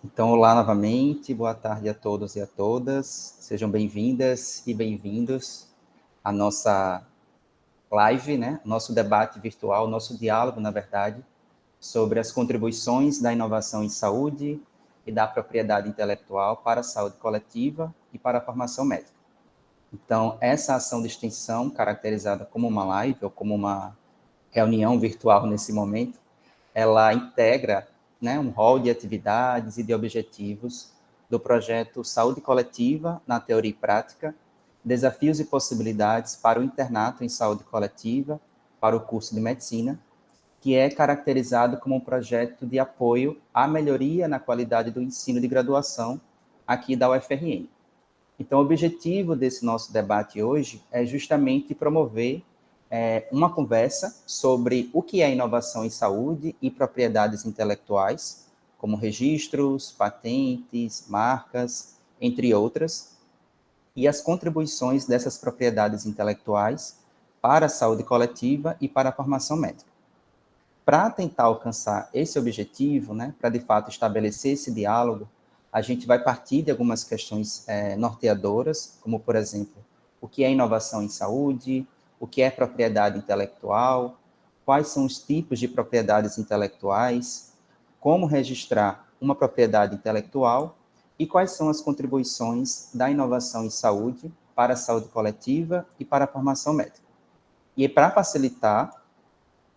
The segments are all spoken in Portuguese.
Então, olá novamente, boa tarde a todos e a todas. Sejam bem-vindas e bem-vindos à nossa live, né? Nosso debate virtual, nosso diálogo, na verdade, sobre as contribuições da inovação em saúde e da propriedade intelectual para a saúde coletiva e para a formação médica. Então, essa ação de extensão, caracterizada como uma live ou como uma reunião virtual nesse momento, ela integra, né, um rol de atividades e de objetivos do projeto Saúde Coletiva na Teoria e Prática, Desafios e Possibilidades para o Internato em Saúde Coletiva para o curso de Medicina, que é caracterizado como um projeto de apoio à melhoria na qualidade do ensino de graduação aqui da UFRN. Então, o objetivo desse nosso debate hoje é justamente promover uma conversa sobre o que é inovação em saúde e propriedades intelectuais, como registros, patentes, marcas, entre outras, e as contribuições dessas propriedades intelectuais para a saúde coletiva e para a formação médica. Para tentar alcançar esse objetivo, né, para de fato estabelecer esse diálogo, a gente vai partir de algumas questões norteadoras, como, por exemplo, o que é inovação em saúde, o que é propriedade intelectual, quais são os tipos de propriedades intelectuais, como registrar uma propriedade intelectual e quais são as contribuições da inovação em saúde para a saúde coletiva e para a formação médica. E para facilitar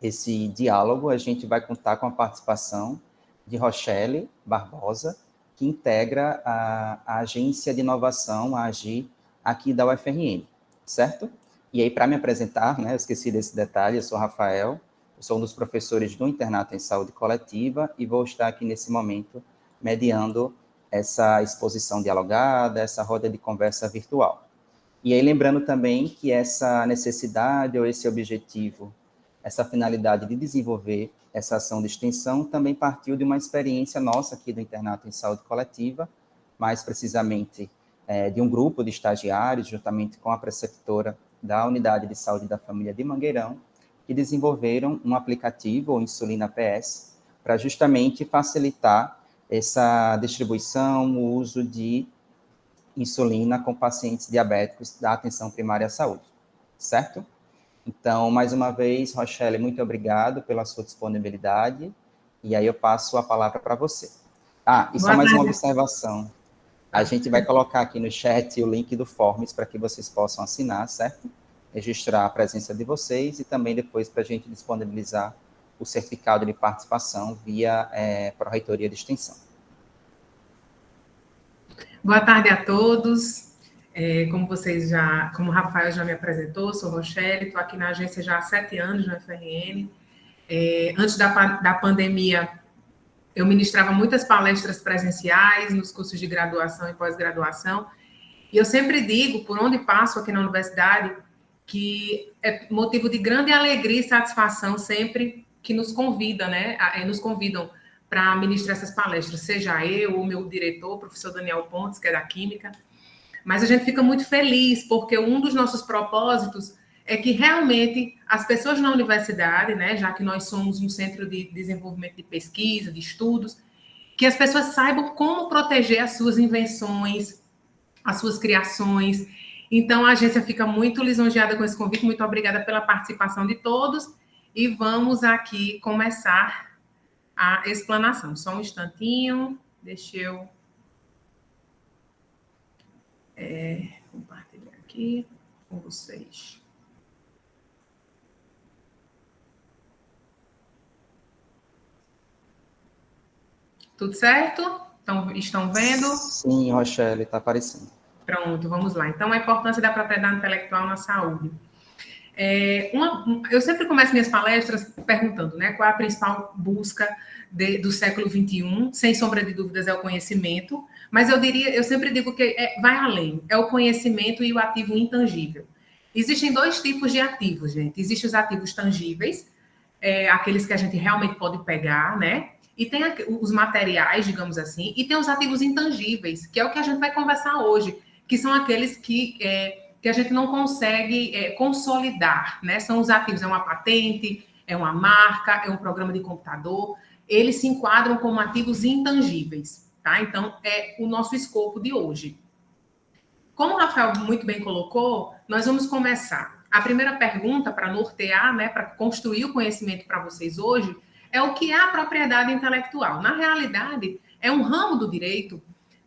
esse diálogo, a gente vai contar com a participação de Rochelle Barbosa, que integra a Agência de Inovação, a AGI, aqui da UFRN, certo? E aí, para me apresentar, né, eu esqueci desse detalhe, eu sou Rafael, eu sou um dos professores do Internato em Saúde Coletiva e vou estar aqui nesse momento mediando essa exposição dialogada, essa roda de conversa virtual. E aí, lembrando também que essa necessidade ou esse objetivo, essa finalidade de desenvolver essa ação de extensão também partiu de uma experiência nossa aqui do Internato em Saúde Coletiva, mais precisamente de um grupo de estagiários, juntamente com a preceptora da Unidade de Saúde da Família de Mangueirão, que desenvolveram um aplicativo, o Insulina PS, para justamente facilitar essa distribuição, o uso de insulina com pacientes diabéticos da atenção primária à saúde, certo? Então, mais uma vez, Rochelle, muito obrigado pela sua disponibilidade, e aí eu passo a palavra para você. E só mais uma observação. A gente vai colocar aqui no chat o link do Forms para que vocês possam assinar, certo? Registrar a presença de vocês e também depois para a gente disponibilizar o certificado de participação via Pró-Reitoria de Extensão. Boa tarde a todos. Como o Rafael já me apresentou, sou Rochelle, estou aqui na agência já há 7 anos na UFRN. Antes da pandemia, eu ministrava muitas palestras presenciais nos cursos de graduação e pós-graduação, e eu sempre digo, por onde passo aqui na universidade, que é motivo de grande alegria e satisfação sempre que nos convidam, né? Nos convidam para ministrar essas palestras, seja eu ou meu diretor, o professor Daniel Pontes, que é da Química. Mas a gente fica muito feliz, porque um dos nossos propósitos é que realmente as pessoas na universidade, né, já que nós somos um centro de desenvolvimento de pesquisa, de estudos, que as pessoas saibam como proteger as suas invenções, as suas criações. Então, a agência fica muito lisonjeada com esse convite, muito obrigada pela participação de todos, e vamos aqui começar a explanação. Só um instantinho, deixa eu compartilhar aqui com vocês. Tudo certo? Então, estão vendo? Sim, Rochelle, está aparecendo. Pronto, vamos lá. Então, a importância da propriedade intelectual na saúde. Eu sempre começo minhas palestras perguntando, né, qual é a principal busca do século XXI? Sem sombra de dúvidas, é o conhecimento, mas eu sempre digo que vai além, é o conhecimento e o ativo intangível. Existem 2 tipos de ativos, gente. Existem os ativos tangíveis, aqueles que a gente realmente pode pegar, né? E tem os materiais, digamos assim, e tem os ativos intangíveis, que é o que a gente vai conversar hoje, que são aqueles que a gente não consegue consolidar, né? São os ativos, é uma patente, é uma marca, é um programa de computador, eles se enquadram como ativos intangíveis. tá? Então, é o nosso escopo de hoje. Como o Rafael muito bem colocou, nós vamos começar. A primeira pergunta para nortear, né, para construir o conhecimento para vocês hoje, é o que é a propriedade intelectual. Na realidade, é um ramo do direito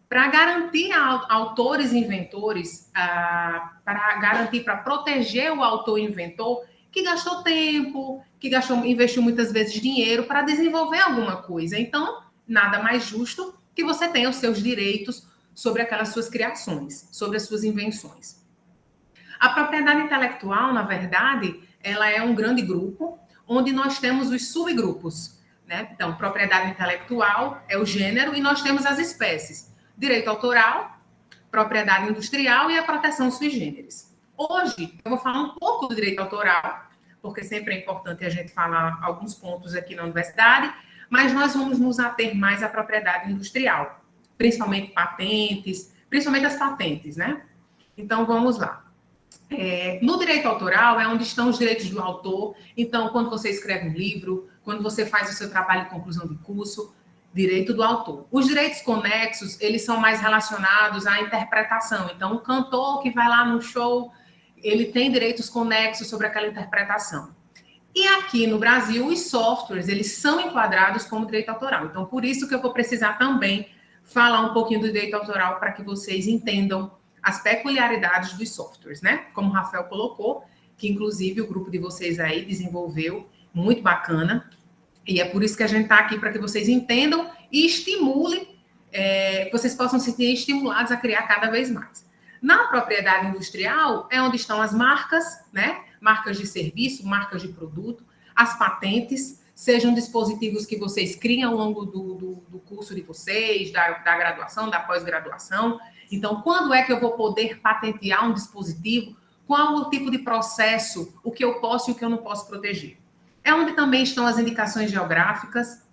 para garantir a autores e inventores, para proteger o autor e inventor que gastou tempo, investiu muitas vezes dinheiro para desenvolver alguma coisa. Então, nada mais justo que você tenha os seus direitos sobre aquelas suas criações, sobre as suas invenções. A propriedade intelectual, na verdade, ela é um grande grupo, onde nós temos os subgrupos, né? Então, propriedade intelectual é o gênero e nós temos as espécies. Direito autoral, propriedade industrial e a proteção sui generis. Hoje, eu vou falar um pouco do direito autoral, porque sempre é importante a gente falar alguns pontos aqui na universidade, mas nós vamos nos ater mais à propriedade industrial, principalmente patentes, principalmente as patentes, né? Então, vamos lá. No direito autoral é onde estão os direitos do autor. Então, quando você escreve um livro, quando você faz o seu trabalho de conclusão de curso, direito do autor. Os direitos conexos, eles são mais relacionados à interpretação. Então, o cantor que vai lá no show, ele tem direitos conexos sobre aquela interpretação. E aqui no Brasil, os softwares, eles são enquadrados como direito autoral. Então, por isso que eu vou precisar também falar um pouquinho do direito autoral para que vocês entendam as peculiaridades dos softwares, né? Como o Rafael colocou, que inclusive o grupo de vocês aí desenvolveu, muito bacana. E é por isso que a gente está aqui, para que vocês entendam e estimulem, que vocês possam se sentir estimulados a criar cada vez mais. Na propriedade industrial, é onde estão as marcas, né? Marcas de serviço, marcas de produto, as patentes, sejam dispositivos que vocês criam ao longo do curso de vocês, da graduação, da pós-graduação. Então, quando é que eu vou poder patentear um dispositivo? Qual o tipo de processo, o que eu posso e o que eu não posso proteger? É onde também estão as indicações geográficas,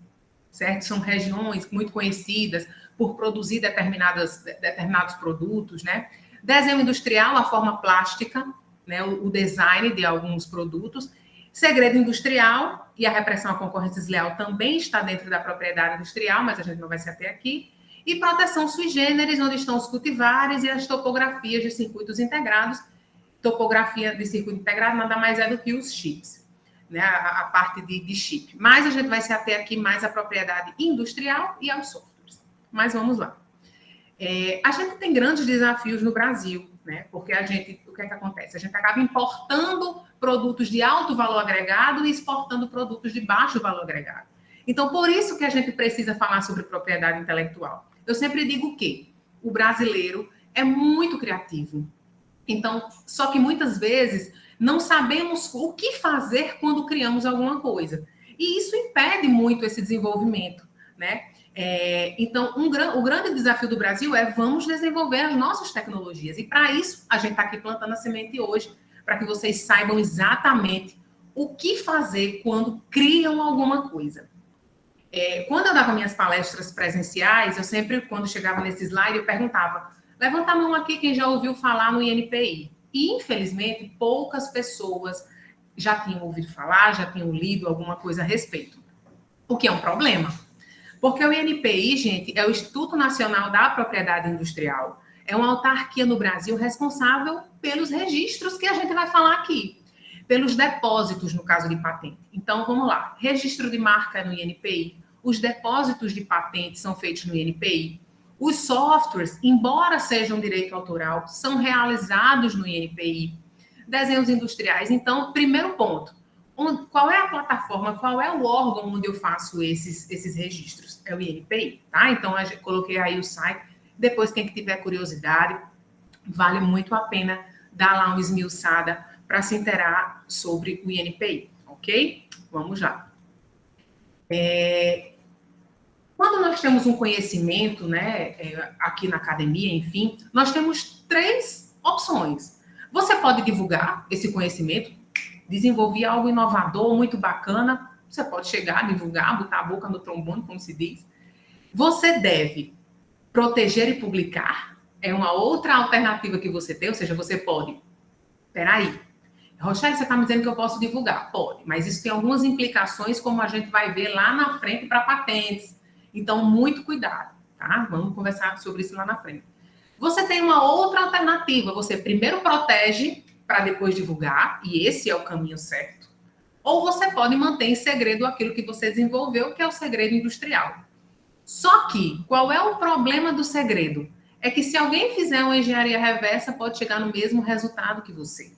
certo? São regiões muito conhecidas por produzir determinados produtos, né? Desenho industrial, a forma plástica, né? O design de alguns produtos. Segredo industrial e a repressão à concorrência desleal também está dentro da propriedade industrial, mas a gente não vai se ater aqui. E proteção sui generis, onde estão os cultivares e as topografias de circuitos integrados. Topografia de circuito integrado nada mais é do que os chips, né? A parte de chip. Mas a gente vai se ater aqui mais à propriedade industrial e aos softwares. Mas vamos lá. A gente tem grandes desafios no Brasil, né? Porque o que é que acontece? A gente acaba importando produtos de alto valor agregado e exportando produtos de baixo valor agregado. Então, por isso que a gente precisa falar sobre propriedade intelectual. Eu sempre digo que o brasileiro é muito criativo. Então, só que muitas vezes não sabemos o que fazer quando criamos alguma coisa. E isso impede muito esse desenvolvimento, né? Então, o grande desafio do Brasil é vamos desenvolver as nossas tecnologias. E para isso, a gente está aqui plantando a semente hoje, para que vocês saibam exatamente o que fazer quando criam alguma coisa. Quando eu dava minhas palestras presenciais, eu sempre, quando chegava nesse slide, eu perguntava: levanta a mão aqui quem já ouviu falar no INPI. E, infelizmente, poucas pessoas já tinham ouvido falar, já tinham lido alguma coisa a respeito. O que é um problema. Porque o INPI, gente, é o Instituto Nacional da Propriedade Industrial. É uma autarquia no Brasil responsável pelos registros que a gente vai falar aqui. Pelos depósitos, no caso de patente. Então, vamos lá. Registro de marca é no INPI. Os depósitos de patente são feitos no INPI. Os softwares, embora sejam direito autoral, são realizados no INPI. Desenhos industriais. Então, primeiro ponto. Qual é a plataforma, qual é o órgão onde eu faço esses registros? É o INPI, tá? Então, eu coloquei aí o site. Depois, quem tiver curiosidade, vale muito a pena dar lá uma esmiuçada para se inteirar sobre o INPI, ok? Vamos lá. Quando nós temos um conhecimento, né, aqui na academia, enfim, nós temos 3 opções. Você pode divulgar esse conhecimento, desenvolver algo inovador, muito bacana, você pode chegar, divulgar, botar a boca no trombone, como se diz. Você deve proteger e publicar, é uma outra alternativa que você tem, ou seja, você pode... Peraí, Rochelle, você está me dizendo que eu posso divulgar? Pode, mas isso tem algumas implicações, como a gente vai ver lá na frente para patentes. Então, muito cuidado, tá? Vamos conversar sobre isso lá na frente. Você tem uma outra alternativa. Você primeiro protege para depois divulgar, e esse é o caminho certo. Ou você pode manter em segredo aquilo que você desenvolveu, que é o segredo industrial. Só que, qual é o problema do segredo? É que se alguém fizer uma engenharia reversa, pode chegar no mesmo resultado que você.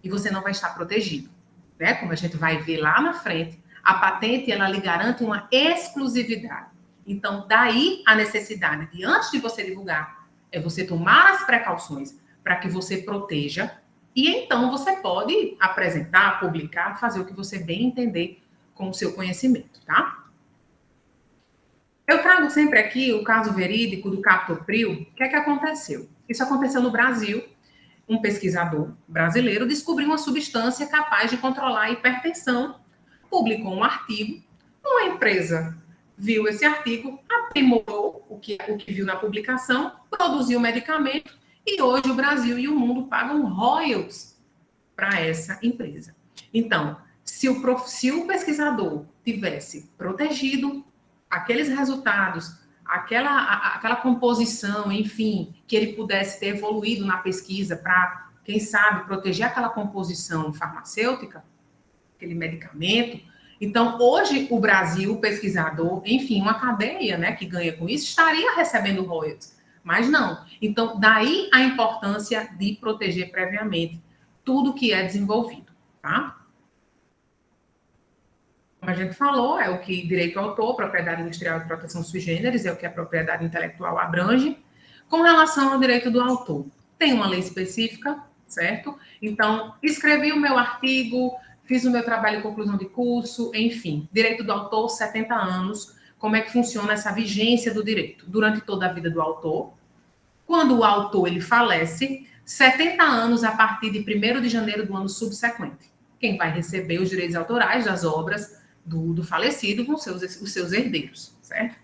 E você não vai estar protegido. Né? Como a gente vai ver lá na frente, a patente, ela lhe garante uma exclusividade. Então, daí a necessidade de, antes de você divulgar, é você tomar as precauções para que você proteja, e então você pode apresentar, publicar, fazer o que você bem entender com o seu conhecimento, tá? Eu trago sempre aqui o caso verídico do captopril. O que é que aconteceu? Isso aconteceu no Brasil. Um pesquisador brasileiro descobriu uma substância capaz de controlar a hipertensão, publicou um artigo, uma empresa viu esse artigo, aprimorou o que viu na publicação, produziu o medicamento e hoje o Brasil e o mundo pagam royalties para essa empresa. Então, se o pesquisador tivesse protegido aqueles resultados, aquela composição, enfim, que ele pudesse ter evoluído na pesquisa para, quem sabe, proteger aquela composição farmacêutica, aquele medicamento. Então, hoje, o Brasil, o pesquisador, enfim, uma cadeia, né, que ganha com isso, estaria recebendo royalties, mas não. Então, daí a importância de proteger previamente tudo que é desenvolvido, tá? Como a gente falou, é o que direito ao autor, propriedade industrial e proteção sui generis, é o que a propriedade intelectual abrange. Com relação ao direito do autor, tem uma lei específica, certo? Então, escrevi o meu artigo, fiz o meu trabalho de conclusão de curso, enfim, direito do autor, 70 anos, como é que funciona essa vigência do direito? Durante toda a vida do autor, quando o autor ele falece, 70 anos a partir de 1º de janeiro do ano subsequente. Quem vai receber os direitos autorais das obras do falecido vão ser os seus herdeiros, certo?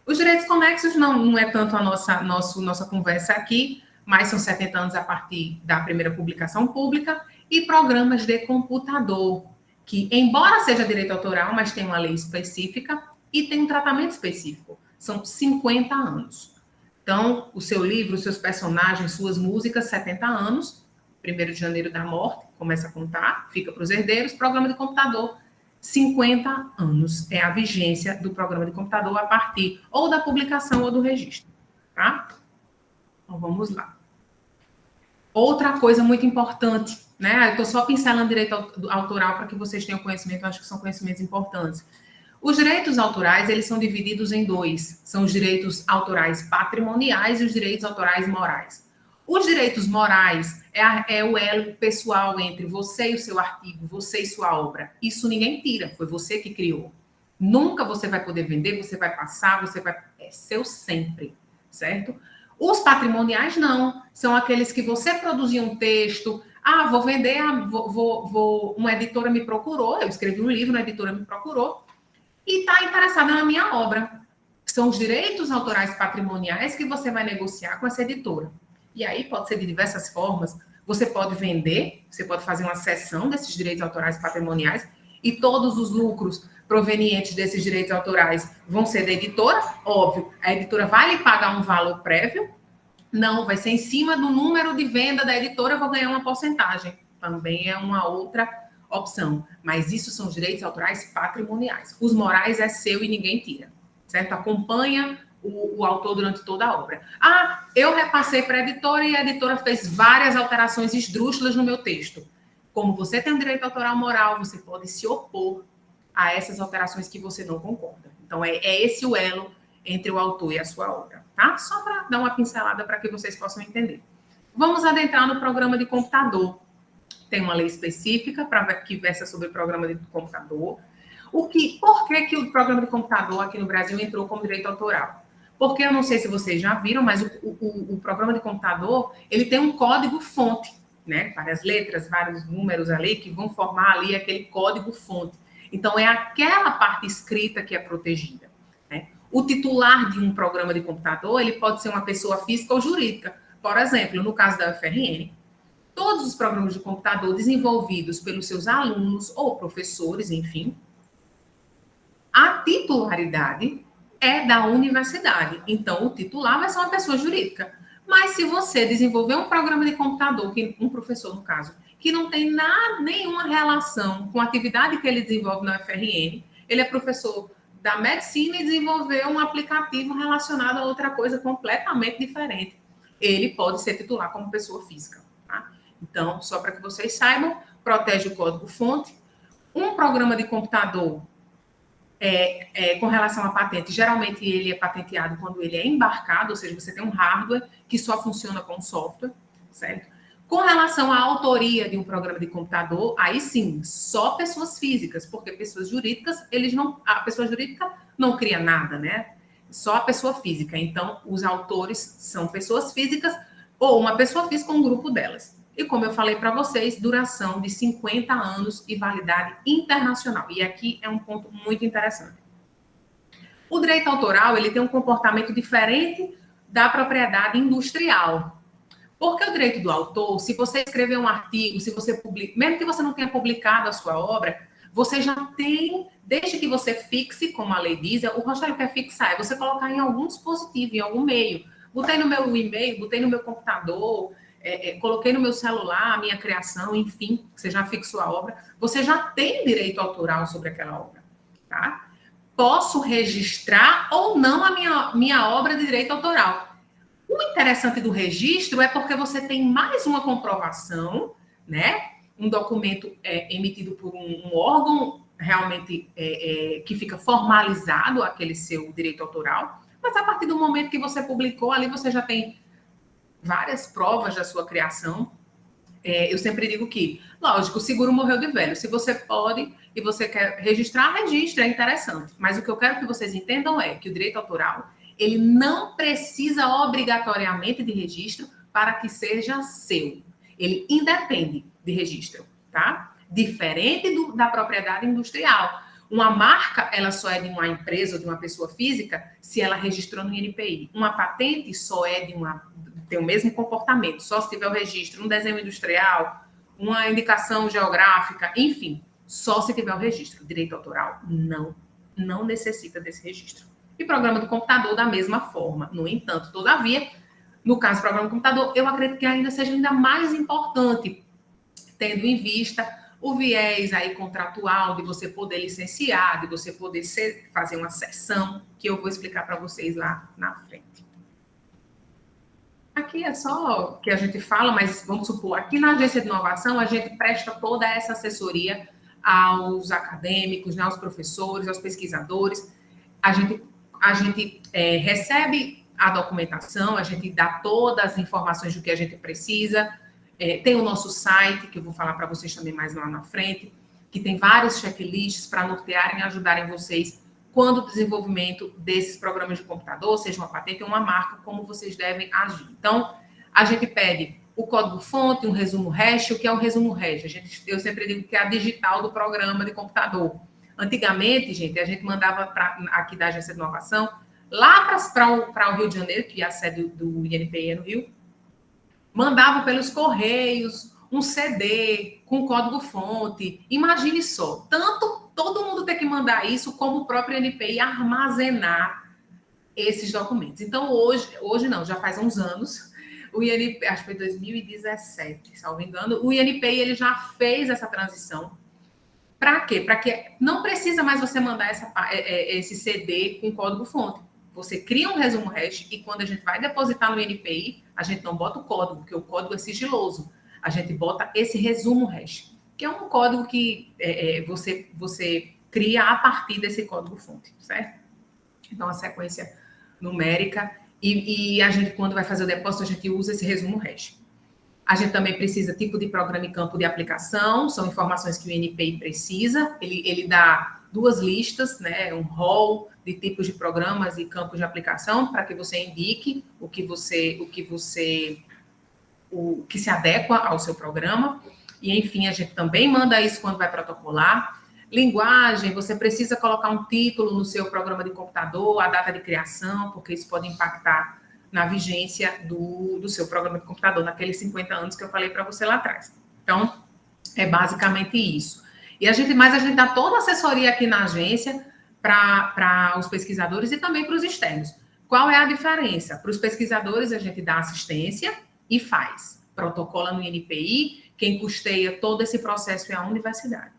Os direitos conexos não é tanto a nossa conversa aqui, mas são 70 anos a partir da primeira publicação pública, e programas de computador, que, embora seja direito autoral, mas tem uma lei específica e tem um tratamento específico. São 50 anos. Então, o seu livro, os seus personagens, suas músicas, 70 anos, 1º de janeiro da morte, começa a contar, fica para os herdeiros, programa de computador, 50 anos é a vigência do programa de computador a partir ou da publicação ou do registro, tá? Então, vamos lá. Outra coisa muito importante, né? Eu estou só pincelando direito autoral para que vocês tenham conhecimento, eu acho que são conhecimentos importantes. Os direitos autorais, eles são divididos em dois. São os direitos autorais patrimoniais e os direitos autorais morais. Os direitos morais é o elo pessoal entre você e o seu artigo, você e sua obra. Isso ninguém tira, foi você que criou. Nunca você vai poder vender, você vai passar, é seu sempre, certo? Os patrimoniais não, são aqueles que você produziu um texto, vou vender, uma editora me procurou, eu escrevi um livro, uma editora me procurou, e está interessada na minha obra. São os direitos autorais patrimoniais que você vai negociar com essa editora. E aí pode ser de diversas formas. Você pode vender, você pode fazer uma cessão desses direitos autorais patrimoniais e todos os lucros provenientes desses direitos autorais vão ser da editora. Óbvio, a editora vai lhe pagar um valor prévio. Não, vai ser em cima do número de venda da editora, eu vou ganhar uma porcentagem. Também é uma outra opção. Mas isso são os direitos autorais patrimoniais. Os morais é seu e ninguém tira, certo? Acompanha o autor durante toda a obra. Eu repassei para a editora e a editora fez várias alterações esdrúxulas no meu texto. Como você tem um direito autoral moral, você pode se opor a essas alterações que você não concorda. Então, é esse o elo entre o autor e a sua obra, tá? Só para dar uma pincelada para que vocês possam entender. Vamos adentrar no programa de computador. Tem uma lei específica que versa sobre o programa de computador. Por que o programa de computador aqui no Brasil entrou como direito autoral? Porque eu não sei se vocês já viram, mas o programa de computador, ele tem um código-fonte, né? Várias letras, vários números ali que vão formar ali aquele código-fonte. Então, é aquela parte escrita que é protegida, né? O titular de um programa de computador, ele pode ser uma pessoa física ou jurídica. Por exemplo, no caso da UFRN, todos os programas de computador desenvolvidos pelos seus alunos ou professores, enfim, a titularidade é da universidade. Então, o titular vai ser uma pessoa jurídica. Mas se você desenvolver um programa de computador, um professor, no caso, que não tem nenhuma relação com a atividade que ele desenvolve na UFRN, ele é professor da medicina e desenvolveu um aplicativo relacionado a outra coisa completamente diferente. Ele pode ser titular como pessoa física. Tá? Então, só para que vocês saibam, protege o código-fonte. Um programa de computador com relação à patente, geralmente ele é patenteado quando ele é embarcado, ou seja, você tem um hardware que só funciona com software, certo? Com relação à autoria de um programa de computador, aí sim, só pessoas físicas, porque pessoas jurídicas, a pessoa jurídica não cria nada, né? Só a pessoa física. Então, os autores são pessoas físicas ou uma pessoa física ou um grupo delas. E como eu falei para vocês, duração de 50 anos e validade internacional. E aqui é um ponto muito interessante. O direito autoral, ele tem um comportamento diferente da propriedade industrial. Porque o direito do autor, se você escrever um artigo, se você publica, mesmo que você não tenha publicado a sua obra, você já tem, desde que você fixe, como a lei diz, o Rochelio quer fixar, é você colocar em algum dispositivo, em algum meio. Botei no meu e-mail, botei no meu computador, coloquei no meu celular a minha criação, enfim, você já fixou a obra, você já tem direito autoral sobre aquela obra, tá? Posso registrar ou não a minha obra de direito autoral. O interessante do registro é porque você tem mais uma comprovação, né? Um documento emitido por um órgão realmente que fica formalizado aquele seu direito autoral, mas a partir do momento que você publicou, ali você já tem várias provas da sua criação. Eu sempre digo que, lógico, o seguro morreu de velho. Se você pode e você quer registrar, registre, é interessante. Mas o que eu quero que vocês entendam é que o direito autoral, ele não precisa obrigatoriamente de registro para que seja seu. Ele independe de registro, tá? Diferente da propriedade industrial. Uma marca, ela só é de uma empresa ou de uma pessoa física se ela registrou no INPI. Uma patente só é tem o mesmo comportamento, só se tiver o registro, um desenho industrial, uma indicação geográfica, enfim, só se tiver o registro. Direito autoral não necessita desse registro. E programa do computador da mesma forma. No entanto, todavia, no caso do programa do computador, eu acredito que ainda seja ainda mais importante, tendo em vista o viés aí contratual de você poder licenciar, de você poder fazer uma sessão, que eu vou explicar para vocês lá na frente. Aqui é só que a gente fala, mas vamos supor, aqui na agência de inovação, a gente presta toda essa assessoria aos acadêmicos, né, aos professores, aos pesquisadores. A gente recebe a documentação, a gente dá todas as informações do que a gente precisa. Tem o nosso site, que eu vou falar para vocês também mais lá na frente, que tem vários checklists para nortearem e ajudarem vocês quando o desenvolvimento desses programas de computador, seja uma patente ou uma marca, como vocês devem agir. Então, a gente pede o código-fonte, um resumo hash. O que é o resumo hash? Eu sempre digo que é a digital do programa de computador. Antigamente, gente, a gente mandava aqui da Agência de Inovação, lá para o Rio de Janeiro, que é a sede do INPI no Rio, mandava pelos correios um CD com código-fonte. Imagine só, tanto todo mundo tem que mandar isso, como o próprio INPI armazenar esses documentos. Então, hoje não, já faz uns anos, o INPI, acho que foi 2017, se não me engano, o INPI ele já fez essa transição. Para quê? Para que não precisa mais você mandar esse CD com código-fonte. Você cria um resumo hash e quando a gente vai depositar no INPI, a gente não bota o código, porque o código é sigiloso. A gente bota esse resumo hash, que é um código que você cria a partir desse código-fonte, certo? Então, a sequência numérica. E a gente, quando vai fazer o depósito, a gente usa esse resumo hash. A gente também precisa tipo de programa e campo de aplicação, são informações que o INPI precisa. Ele dá 2 listas, né, um rol de tipos de programas e campos de aplicação para que você indique o que se adequa ao seu programa. E, enfim, a gente também manda isso quando vai protocolar. Linguagem, você precisa colocar um título no seu programa de computador, a data de criação, porque isso pode impactar na vigência do seu programa de computador, naqueles 50 anos que eu falei para você lá atrás. Então, é basicamente isso. Mas a gente dá toda a assessoria aqui na agência para os pesquisadores e também para os externos. Qual é a diferença? Para os pesquisadores, a gente dá assistência e faz. Protocola no INPI, quem custeia todo esse processo é a universidade.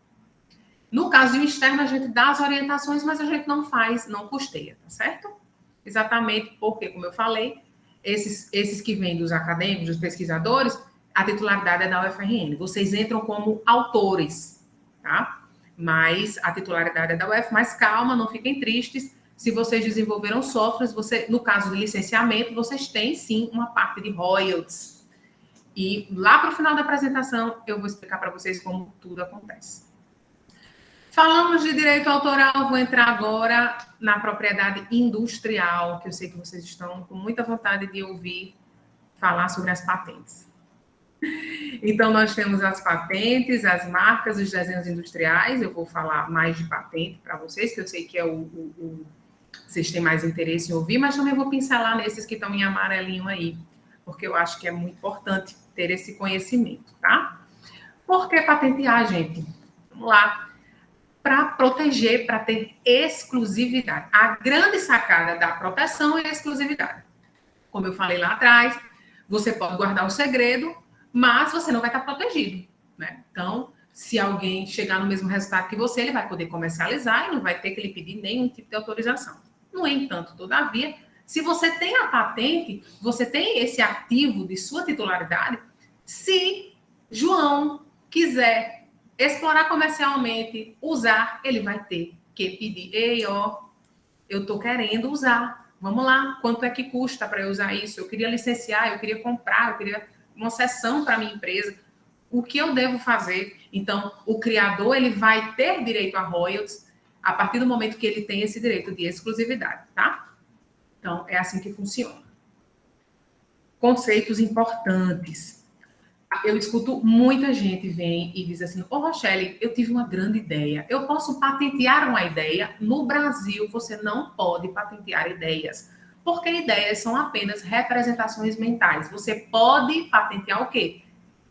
No caso de um externo, a gente dá as orientações, mas a gente não faz, não custeia, tá certo? Exatamente porque, como eu falei, esses que vêm dos acadêmicos, dos pesquisadores, a titularidade é da UFRN. Vocês entram como autores, tá? Mas a titularidade é da UF, mas calma, não fiquem tristes. Se vocês desenvolveram softwares, no caso de licenciamento, vocês têm sim uma parte de royalties. E lá para o final da apresentação, eu vou explicar para vocês como tudo acontece. Falamos de direito autoral, vou entrar agora na propriedade industrial, que eu sei que vocês estão com muita vontade de ouvir falar sobre as patentes. Então, nós temos as patentes, as marcas, os desenhos industriais. Eu vou falar mais de patente para vocês, que eu sei que é vocês têm mais interesse em ouvir, mas também vou pincelar nesses que estão em amarelinho aí, porque eu acho que é muito importante ter esse conhecimento, tá? Por que patentear, gente? Vamos lá. Para proteger, para ter exclusividade. A grande sacada da proteção é a exclusividade. Como eu falei lá atrás, você pode guardar o segredo, mas você não vai estar protegido, né? Então, se alguém chegar no mesmo resultado que você, ele vai poder comercializar e não vai ter que lhe pedir nenhum tipo de autorização. No entanto, todavia, se você tem a patente, você tem esse ativo de sua titularidade, se João quiser explorar comercialmente, usar, ele vai ter que pedir, ei, ó, eu estou querendo usar, vamos lá, quanto é que custa para eu usar isso? Eu queria licenciar, eu queria comprar, eu queria uma sessão para a minha empresa. O que eu devo fazer? Então, o criador, ele vai ter direito a royalties a partir do momento que ele tem esse direito de exclusividade, tá? Então, é assim que funciona. Conceitos importantes. Eu escuto muita gente vem e diz assim, Rochelle, eu tive uma grande ideia. Eu posso patentear uma ideia? No Brasil, você não pode patentear ideias, porque ideias são apenas representações mentais. Você pode patentear o quê?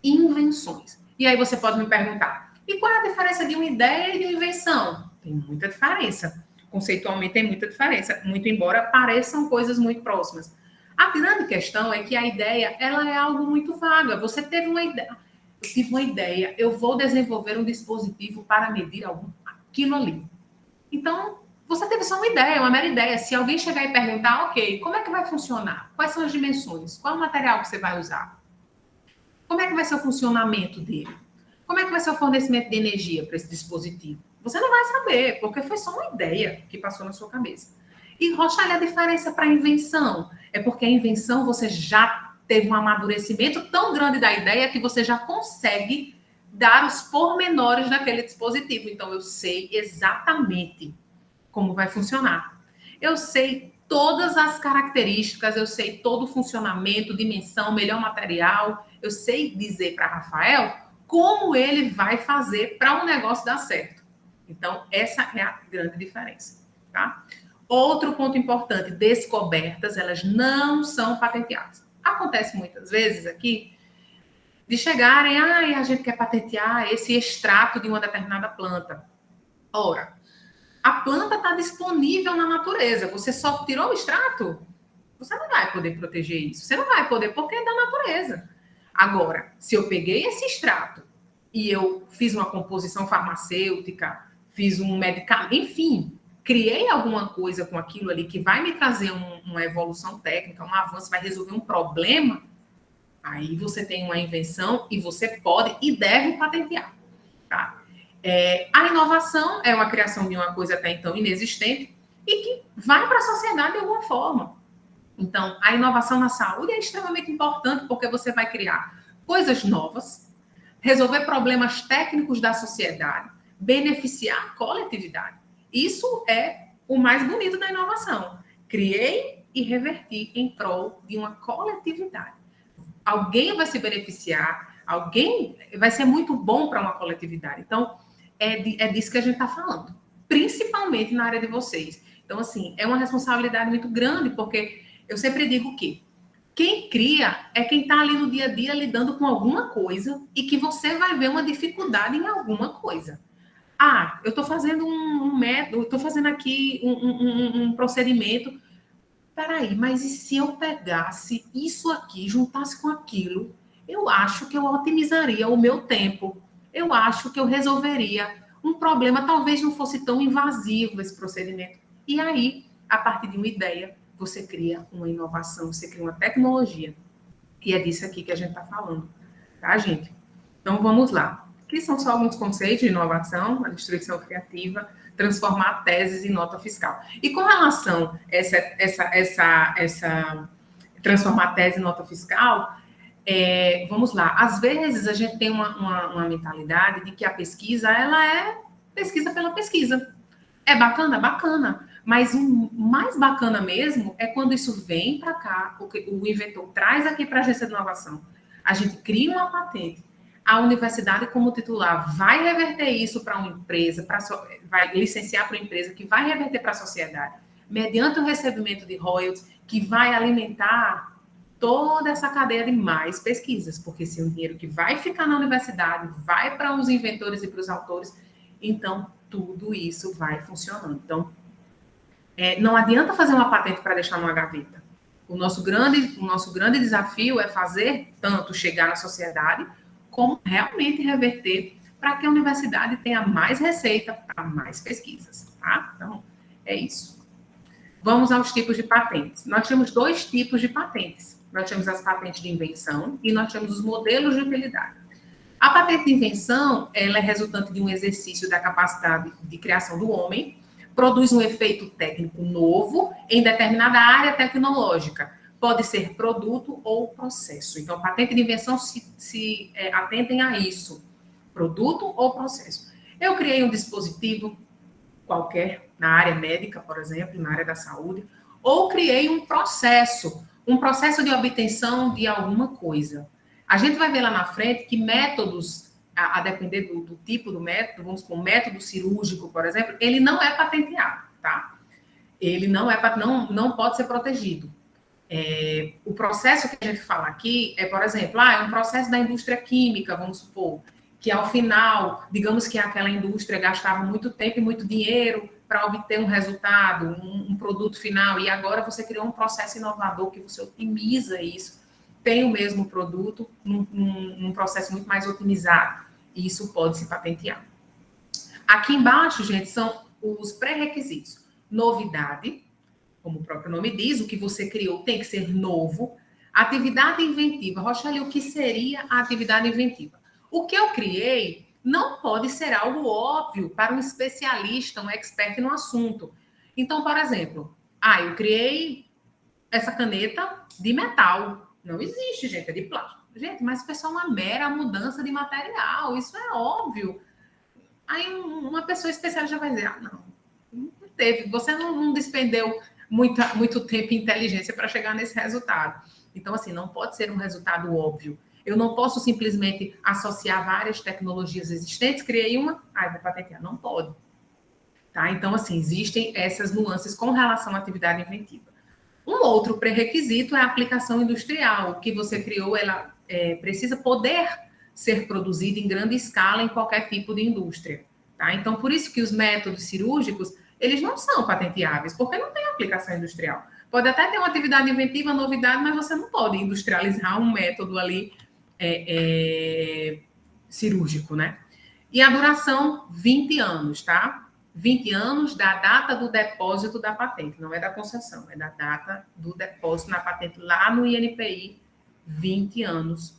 Invenções. E aí você pode me perguntar, e qual é a diferença de uma ideia e de uma invenção? Tem muita diferença. Conceitualmente tem muita diferença, muito embora pareçam coisas muito próximas. A grande questão é que a ideia, ela é algo muito vaga. Você teve uma ideia, eu tive uma ideia, eu vou desenvolver um dispositivo para medir aquilo ali. Então, você teve só uma ideia, uma mera ideia. Se alguém chegar e perguntar, ok, como é que vai funcionar? Quais são as dimensões? Qual é o material que você vai usar? Como é que vai ser o funcionamento dele? Como é que vai ser o fornecimento de energia para esse dispositivo? Você não vai saber, porque foi só uma ideia que passou na sua cabeça. E, Rochelle, a diferença para a invenção é porque a invenção você já teve um amadurecimento tão grande da ideia que você já consegue dar os pormenores daquele dispositivo. Então, eu sei exatamente como vai funcionar. Eu sei todas as características, eu sei todo o funcionamento, dimensão, melhor material. Eu sei dizer para Rafael como ele vai fazer para um negócio dar certo. Então, essa é a grande diferença, tá? Outro ponto importante, descobertas, elas não são patenteadas. Acontece muitas vezes aqui de chegarem, a gente quer patentear esse extrato de uma determinada planta. Ora, a planta está disponível na natureza, você só tirou o extrato, você não vai poder proteger isso. Você não vai poder, porque é da natureza. Agora, se eu peguei esse extrato e eu fiz uma composição farmacêutica, fiz um medicamento, enfim, criei alguma coisa com aquilo ali que vai me trazer uma evolução técnica, um avanço, vai resolver um problema, aí você tem uma invenção e você pode e deve patentear, tá? A inovação é uma criação de uma coisa até então inexistente e que vai para a sociedade de alguma forma. Então, a inovação na saúde é extremamente importante porque você vai criar coisas novas, resolver problemas técnicos da sociedade, beneficiar a coletividade. Isso é o mais bonito da inovação. Criei e reverti em prol de uma coletividade. Alguém vai se beneficiar, alguém vai ser muito bom para uma coletividade. Então, é disso que a gente está falando, principalmente na área de vocês. Então, assim, é uma responsabilidade muito grande, porque eu sempre digo que quem cria é quem está ali no dia a dia lidando com alguma coisa e que você vai ver uma dificuldade em alguma coisa. eu estou fazendo um método, estou fazendo aqui um procedimento. Peraí, mas e se eu pegasse isso aqui, juntasse com aquilo, eu acho que eu otimizaria o meu tempo. Eu acho que eu resolveria um problema, talvez não fosse tão invasivo esse procedimento. E aí, a partir de uma ideia, você cria uma inovação, você cria uma tecnologia. E é disso aqui que a gente está falando, tá, gente? Então, vamos lá. Aqui são só alguns conceitos de inovação, a distribuição criativa, transformar teses em nota fiscal. E com relação a essa transformar tese em nota fiscal, vamos lá. Às vezes, a gente tem uma mentalidade de que a pesquisa, ela é pesquisa pela pesquisa. É bacana? Bacana. Mas o mais bacana mesmo é quando isso vem para cá, o inventor traz aqui para a agência de inovação. A gente cria uma patente, a universidade, como titular, vai reverter isso para uma empresa, vai licenciar para uma empresa que vai reverter para a sociedade, mediante o recebimento de royalties, que vai alimentar toda essa cadeia de mais pesquisas, porque se o dinheiro que vai ficar na universidade vai para os inventores e para os autores, então tudo isso vai funcionando. Então, não adianta fazer uma patente para deixar numa gaveta. O nosso grande desafio é fazer tanto chegar na sociedade, como realmente reverter para que a universidade tenha mais receita para mais pesquisas, tá? Então, é isso. Vamos aos tipos de patentes. Nós temos 2 tipos de patentes. Nós temos as patentes de invenção e nós temos os modelos de utilidade. A patente de invenção, ela é resultante de um exercício da capacidade de criação do homem, produz um efeito técnico novo em determinada área tecnológica. Pode ser produto ou processo. Então, a patente de invenção se atentem a isso. Produto ou processo. Eu criei um dispositivo qualquer, na área médica, por exemplo, na área da saúde, ou criei um processo de obtenção de alguma coisa. A gente vai ver lá na frente que métodos, a depender do tipo do método, vamos supor, um método cirúrgico, por exemplo, ele não é patenteado, tá? Ele não pode ser protegido. O processo que a gente fala aqui é, por exemplo, é um processo da indústria química, vamos supor, que ao final, digamos que aquela indústria gastava muito tempo e muito dinheiro para obter um resultado, um produto final, e agora você criou um processo inovador que você otimiza isso, tem o mesmo produto num processo muito mais otimizado, e isso pode se patentear. Aqui embaixo, gente, são os pré-requisitos. Novidade, como o próprio nome diz, o que você criou tem que ser novo. Atividade inventiva. Rochelle, o que seria a atividade inventiva? O que eu criei não pode ser algo óbvio para um especialista, um expert no assunto. Então, por exemplo, eu criei essa caneta de metal. Não existe, gente, é de plástico. Gente, mas foi só uma mera mudança de material, isso é óbvio. Aí uma pessoa especialista vai dizer, não teve, você não despendeu muito tempo e inteligência para chegar nesse resultado. Então, assim, não pode ser um resultado óbvio. Eu não posso simplesmente associar várias tecnologias existentes, criei uma, vou patentear. Não pode. Tá? Então, assim, existem essas nuances com relação à atividade inventiva. Um outro pré-requisito é a aplicação industrial. O que você criou, ela precisa poder ser produzida em grande escala em qualquer tipo de indústria. Tá? Então, por isso que os métodos cirúrgicos, eles não são patenteáveis, porque não tem aplicação industrial. Pode até ter uma atividade inventiva, novidade, mas você não pode industrializar um método ali cirúrgico, né? E a duração, 20 anos, tá? 20 anos da data do depósito da patente, não é da concessão, é da data do depósito na patente lá no INPI, 20 anos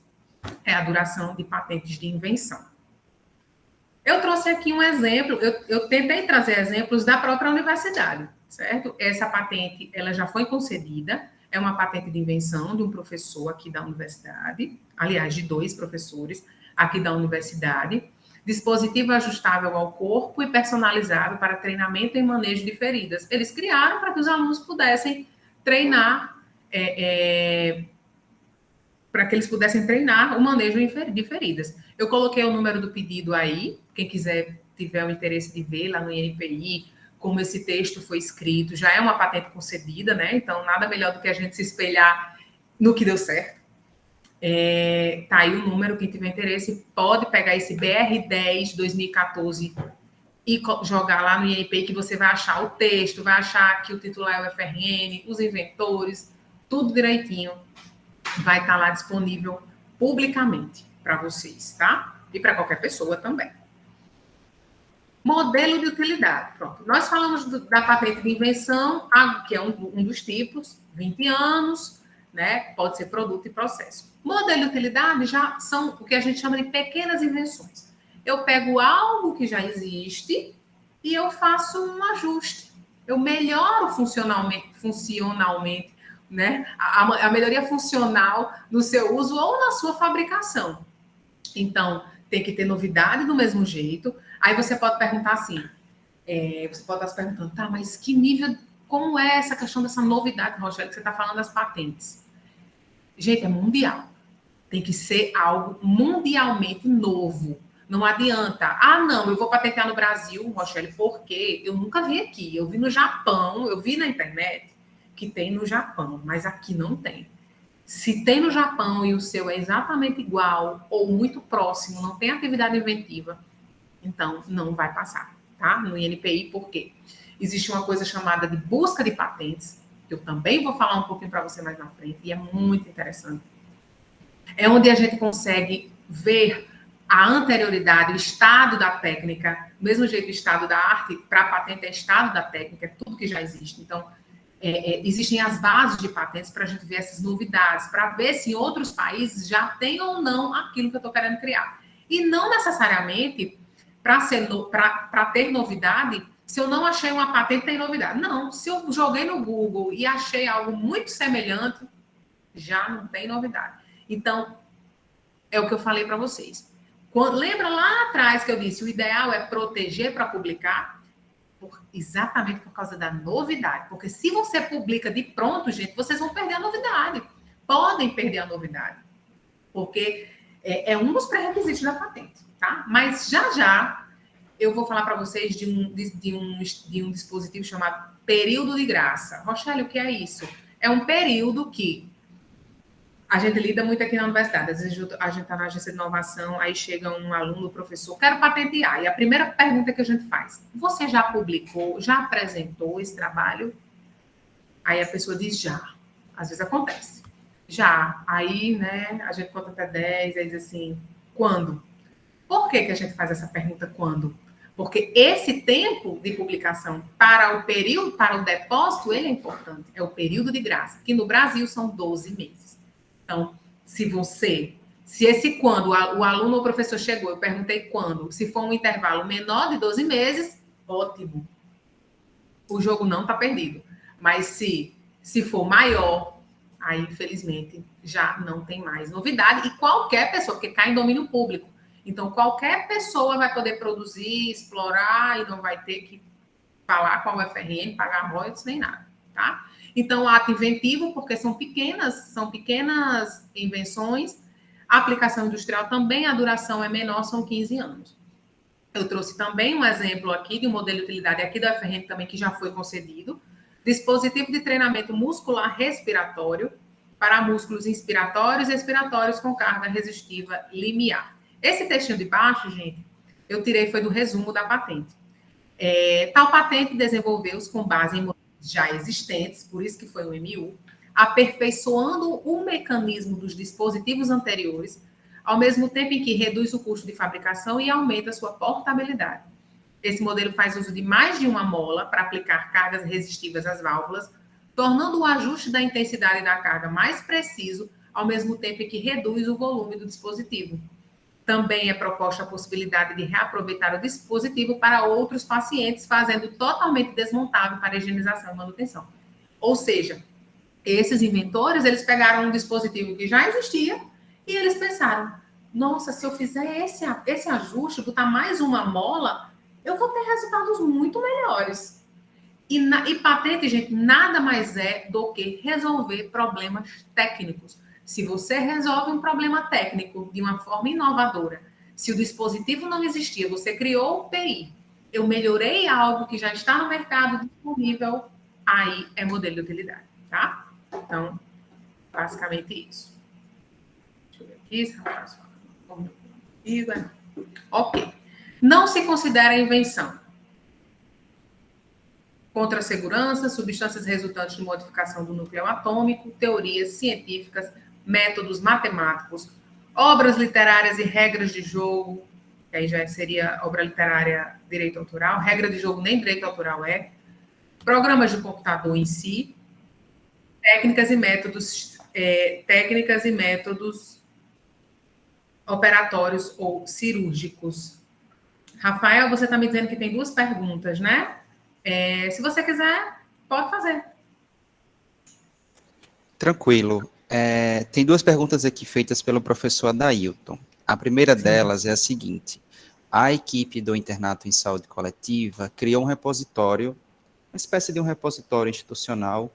é a duração de patentes de invenção. Eu trouxe aqui um exemplo, eu tentei trazer exemplos da própria universidade, certo? Essa patente, ela já foi concedida, é uma patente de invenção de um professor aqui da universidade, aliás, de 2 professores aqui da universidade, dispositivo ajustável ao corpo e personalizado para treinamento e manejo de feridas. Eles criaram para que os alunos pudessem treinar, para que eles pudessem treinar o manejo de feridas. Eu coloquei o número do pedido aí, quem quiser tiver o interesse de ver lá no INPI, como esse texto foi escrito, já é uma patente concedida, né? Então, nada melhor do que a gente se espelhar no que deu certo. Tá aí o número, quem tiver interesse pode pegar esse BR10 2014 e jogar lá no INPI, que você vai achar o texto, vai achar que o titular é o FRN, os inventores, tudo direitinho. Vai estar lá disponível publicamente para vocês, tá? E para qualquer pessoa também. Modelo de utilidade. Pronto. Nós falamos da patente de invenção, que é um dos tipos, 20 anos, né? Pode ser produto e processo. Modelo de utilidade já são o que a gente chama de pequenas invenções. Eu pego algo que já existe e eu faço um ajuste. Eu melhoro funcionalmente, né? A melhoria funcional no seu uso ou na sua fabricação. Então, tem que ter novidade do mesmo jeito. Aí você pode perguntar assim, você pode estar se perguntando, tá, mas que nível, como é essa questão dessa novidade, Rochelle, que você está falando das patentes? Gente, é mundial. Tem que ser algo mundialmente novo. Não adianta. Não, eu vou patentear no Brasil, Rochelle, porque eu nunca vi aqui. Eu vi no Japão, eu vi na internet que tem no Japão, mas aqui não tem. Se tem no Japão e o seu é exatamente igual ou muito próximo, não tem atividade inventiva, então não vai passar, tá? No INPI, por quê? Existe uma coisa chamada de busca de patentes, que eu também vou falar um pouquinho para você mais na frente, e é muito interessante. É onde a gente consegue ver a anterioridade, o estado da técnica, do mesmo jeito o estado da arte, para a patente é estado da técnica, é tudo que já existe. Então, existem as bases de patentes para a gente ver essas novidades, para ver se em outros países já tem ou não aquilo que eu estou querendo criar. E não necessariamente para ter novidade, se eu não achei uma patente, tem novidade. Não, se eu joguei no Google e achei algo muito semelhante, já não tem novidade. Então, é o que eu falei para vocês. Lembra lá atrás que eu disse, o ideal é proteger para publicar? Exatamente por causa da novidade. Porque se você publica de pronto, gente, vocês vão perder a novidade. Podem perder a novidade. Porque é um dos pré-requisitos da patente, tá? Mas já eu vou falar para vocês de um dispositivo chamado período de graça. Rochelle, o que é isso? É um período que a gente lida muito aqui na universidade. Às vezes a gente está na agência de inovação, aí chega um aluno, professor, quero patentear. E a primeira pergunta que a gente faz, você já publicou, já apresentou esse trabalho? Aí a pessoa diz já. Às vezes acontece. Já. Aí, né, a gente conta até 10, aí diz assim, quando? Por que a gente faz essa pergunta quando? Porque esse tempo de publicação para o período, para o depósito, ele é importante. É o período de graça, que no Brasil são 12 meses. Então, se esse quando, o aluno ou o professor chegou, eu perguntei quando, se for um intervalo menor de 12 meses, ótimo. O jogo não está perdido. Mas se for maior, aí, infelizmente, já não tem mais novidade. E qualquer pessoa, porque cai em domínio público. Então, qualquer pessoa vai poder produzir, explorar e não vai ter que falar com a UFRN, pagar royalties, nem nada, tá? Então, ato inventivo, porque são pequenas invenções. A aplicação industrial também, a duração é menor, são 15 anos. Eu trouxe também um exemplo aqui de um modelo de utilidade aqui da UFRN também, que já foi concedido. Dispositivo de treinamento muscular respiratório para músculos inspiratórios e expiratórios com carga resistiva limiar. Esse textinho de baixo, gente, eu tirei foi do resumo da patente. Tal patente desenvolveu-se com base em já existentes, por isso que foi um MU, aperfeiçoando o mecanismo dos dispositivos anteriores, ao mesmo tempo em que reduz o custo de fabricação e aumenta a sua portabilidade. Esse modelo faz uso de mais de uma mola para aplicar cargas resistivas às válvulas, tornando o ajuste da intensidade da carga mais preciso, ao mesmo tempo em que reduz o volume do dispositivo. Também é proposta a possibilidade de reaproveitar o dispositivo para outros pacientes, fazendo totalmente desmontável para higienização e manutenção. Ou seja, esses inventores, eles pegaram um dispositivo que já existia e eles pensaram, nossa, se eu fizer esse ajuste, botar mais uma mola, eu vou ter resultados muito melhores. E patente, gente, nada mais é do que resolver problemas técnicos. Se você resolve um problema técnico de uma forma inovadora, se o dispositivo não existia, você criou o PI, eu melhorei algo que já está no mercado disponível, aí é modelo de utilidade, tá? Então, basicamente isso. Deixa eu ver aqui, se Rafael falando comigo. Ok. Não se considera invenção. contra a segurança, substâncias resultantes de modificação do núcleo atômico, teorias científicas, métodos matemáticos, obras literárias e regras de jogo, que aí já seria obra literária, direito autoral, regra de jogo nem direito autoral é, programas de computador em si, técnicas e métodos operatórios ou cirúrgicos. Rafael, você está me dizendo que tem 2 perguntas, né? Se você quiser, pode fazer. Tranquilo. Tem 2 perguntas aqui feitas pelo professor Adailton. A primeira delas é a seguinte: a equipe do Internato em Saúde Coletiva criou um repositório, uma espécie de um repositório institucional,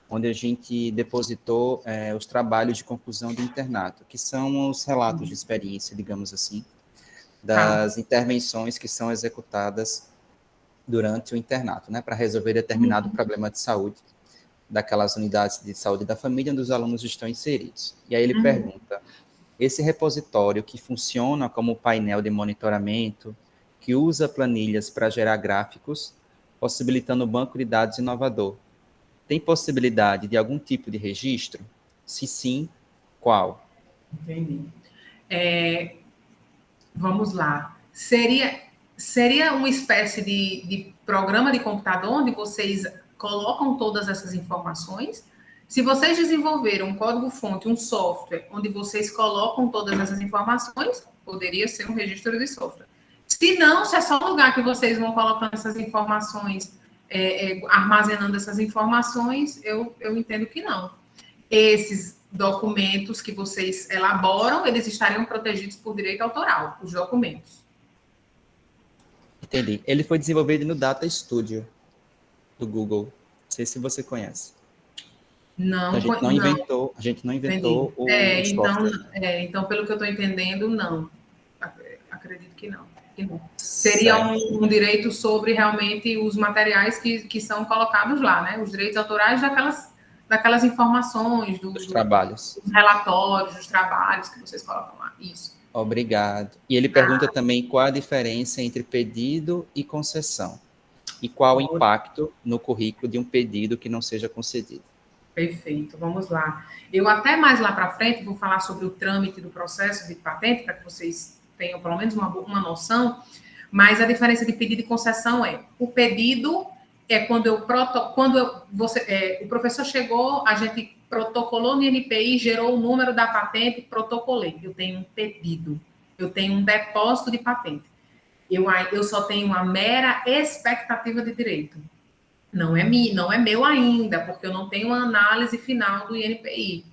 onde a gente depositou os trabalhos de conclusão do internato, que são os relatos de experiência, digamos assim, das intervenções que são executadas durante o internato, né, para resolver determinado problema de saúde daquelas unidades de saúde da família onde os alunos estão inseridos. E aí ele pergunta: esse repositório que funciona como painel de monitoramento, que usa planilhas para gerar gráficos, possibilitando um banco de dados inovador, tem possibilidade de algum tipo de registro? Se sim, qual? Entendi. Vamos lá. Seria uma espécie de programa de computador onde vocês colocam todas essas informações? Se vocês desenvolveram um código-fonte, um software, onde vocês colocam todas essas informações, poderia ser um registro de software. Se não, se é só um lugar que vocês vão colocando essas informações, armazenando essas informações, eu entendo que não. Esses documentos que vocês elaboram, eles estariam protegidos por direito autoral, os documentos. Entendi. Ele foi desenvolvido no Data Studio do Google. Não sei se você conhece. Não, A gente não inventou o software. Então, pelo que eu estou entendendo, não. Acredito que não. Seria um direito sobre realmente os materiais que são colocados lá, né? Os direitos autorais daquelas informações, dos trabalhos. Dos relatórios, dos trabalhos que vocês colocam lá. Isso. Obrigado. E ele pergunta também qual a diferença entre pedido e concessão. E qual o impacto no currículo de um pedido que não seja concedido. Perfeito, vamos lá. Eu até mais lá para frente vou falar sobre o trâmite do processo de patente, para que vocês tenham pelo menos uma noção, mas a diferença de pedido e concessão o pedido é quando o professor chegou, a gente protocolou no INPI, gerou o número da patente, protocolei. Eu tenho um pedido, eu tenho um depósito de patente. Eu só tenho uma mera expectativa de direito. Não é meu ainda, porque eu não tenho uma análise final do INPI.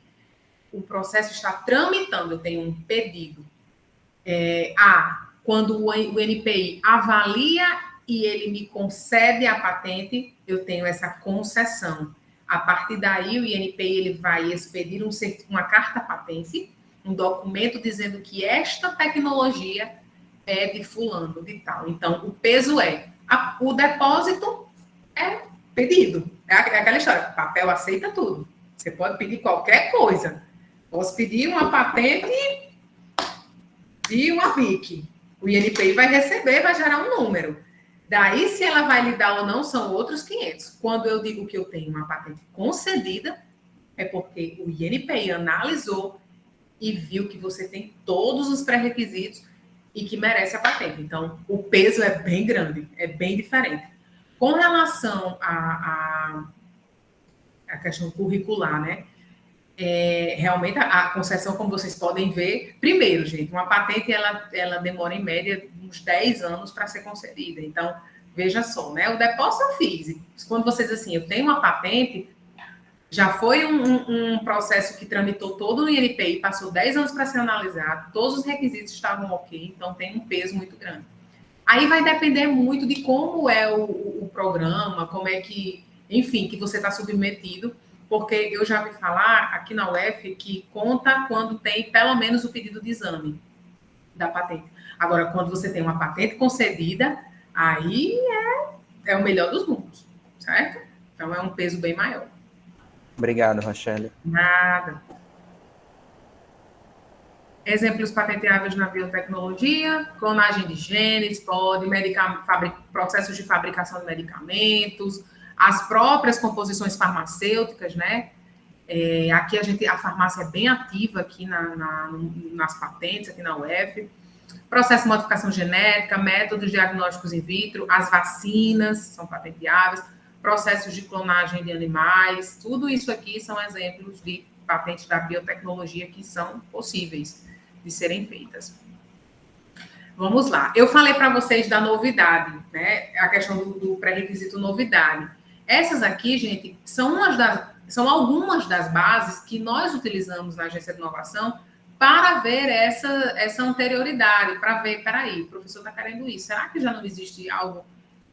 O processo está tramitando, eu tenho um pedido. Quando o INPI avalia e ele me concede a patente, eu tenho essa concessão. A partir daí, o INPI ele vai expedir uma carta patente, um documento dizendo que esta tecnologia é de fulano, de tal. Então, o peso o depósito é pedido. É aquela história, papel aceita tudo. Você pode pedir qualquer coisa. Posso pedir uma patente de uma BIC. O INPI vai receber, vai gerar um número. Daí, se ela vai lhe dar ou não, são outros 500. Quando eu digo que eu tenho uma patente concedida, é porque o INPI analisou e viu que você tem todos os pré-requisitos e que merece a patente. Então, o peso é bem grande, é bem diferente. Com relação à questão curricular, né? Realmente, a concessão, como vocês podem ver, primeiro, gente, uma patente, ela demora, em média, uns 10 anos para ser concedida. Então, veja só, né? O depósito eu fiz. Quando vocês, assim, eu tenho uma patente, já foi um processo que tramitou todo no INPI, passou 10 anos para ser analisado, todos os requisitos estavam ok, então tem um peso muito grande. Aí vai depender muito de como é o programa, como é que, enfim, que você está submetido, porque eu já vi falar aqui na UF que conta quando tem pelo menos o pedido de exame da patente. Agora, quando você tem uma patente concedida, aí é o melhor dos mundos, certo? Então, é um peso bem maior. Obrigado, Rochelle. Nada. Exemplos patenteáveis na biotecnologia, clonagem de genes, processos de fabricação de medicamentos, as próprias composições farmacêuticas, né? Aqui a farmácia é bem ativa aqui nas patentes, aqui na UF. Processo de modificação genética, métodos diagnósticos in vitro, as vacinas são patenteáveis, processos de clonagem de animais, tudo isso aqui são exemplos de patentes da biotecnologia que são possíveis de serem feitas. Vamos lá. Eu falei para vocês da novidade, né? A questão do pré-requisito novidade. Essas aqui, gente, são algumas das bases que nós utilizamos na agência de inovação para ver essa anterioridade, para ver, peraí, o professor está querendo isso, será que já não existe algo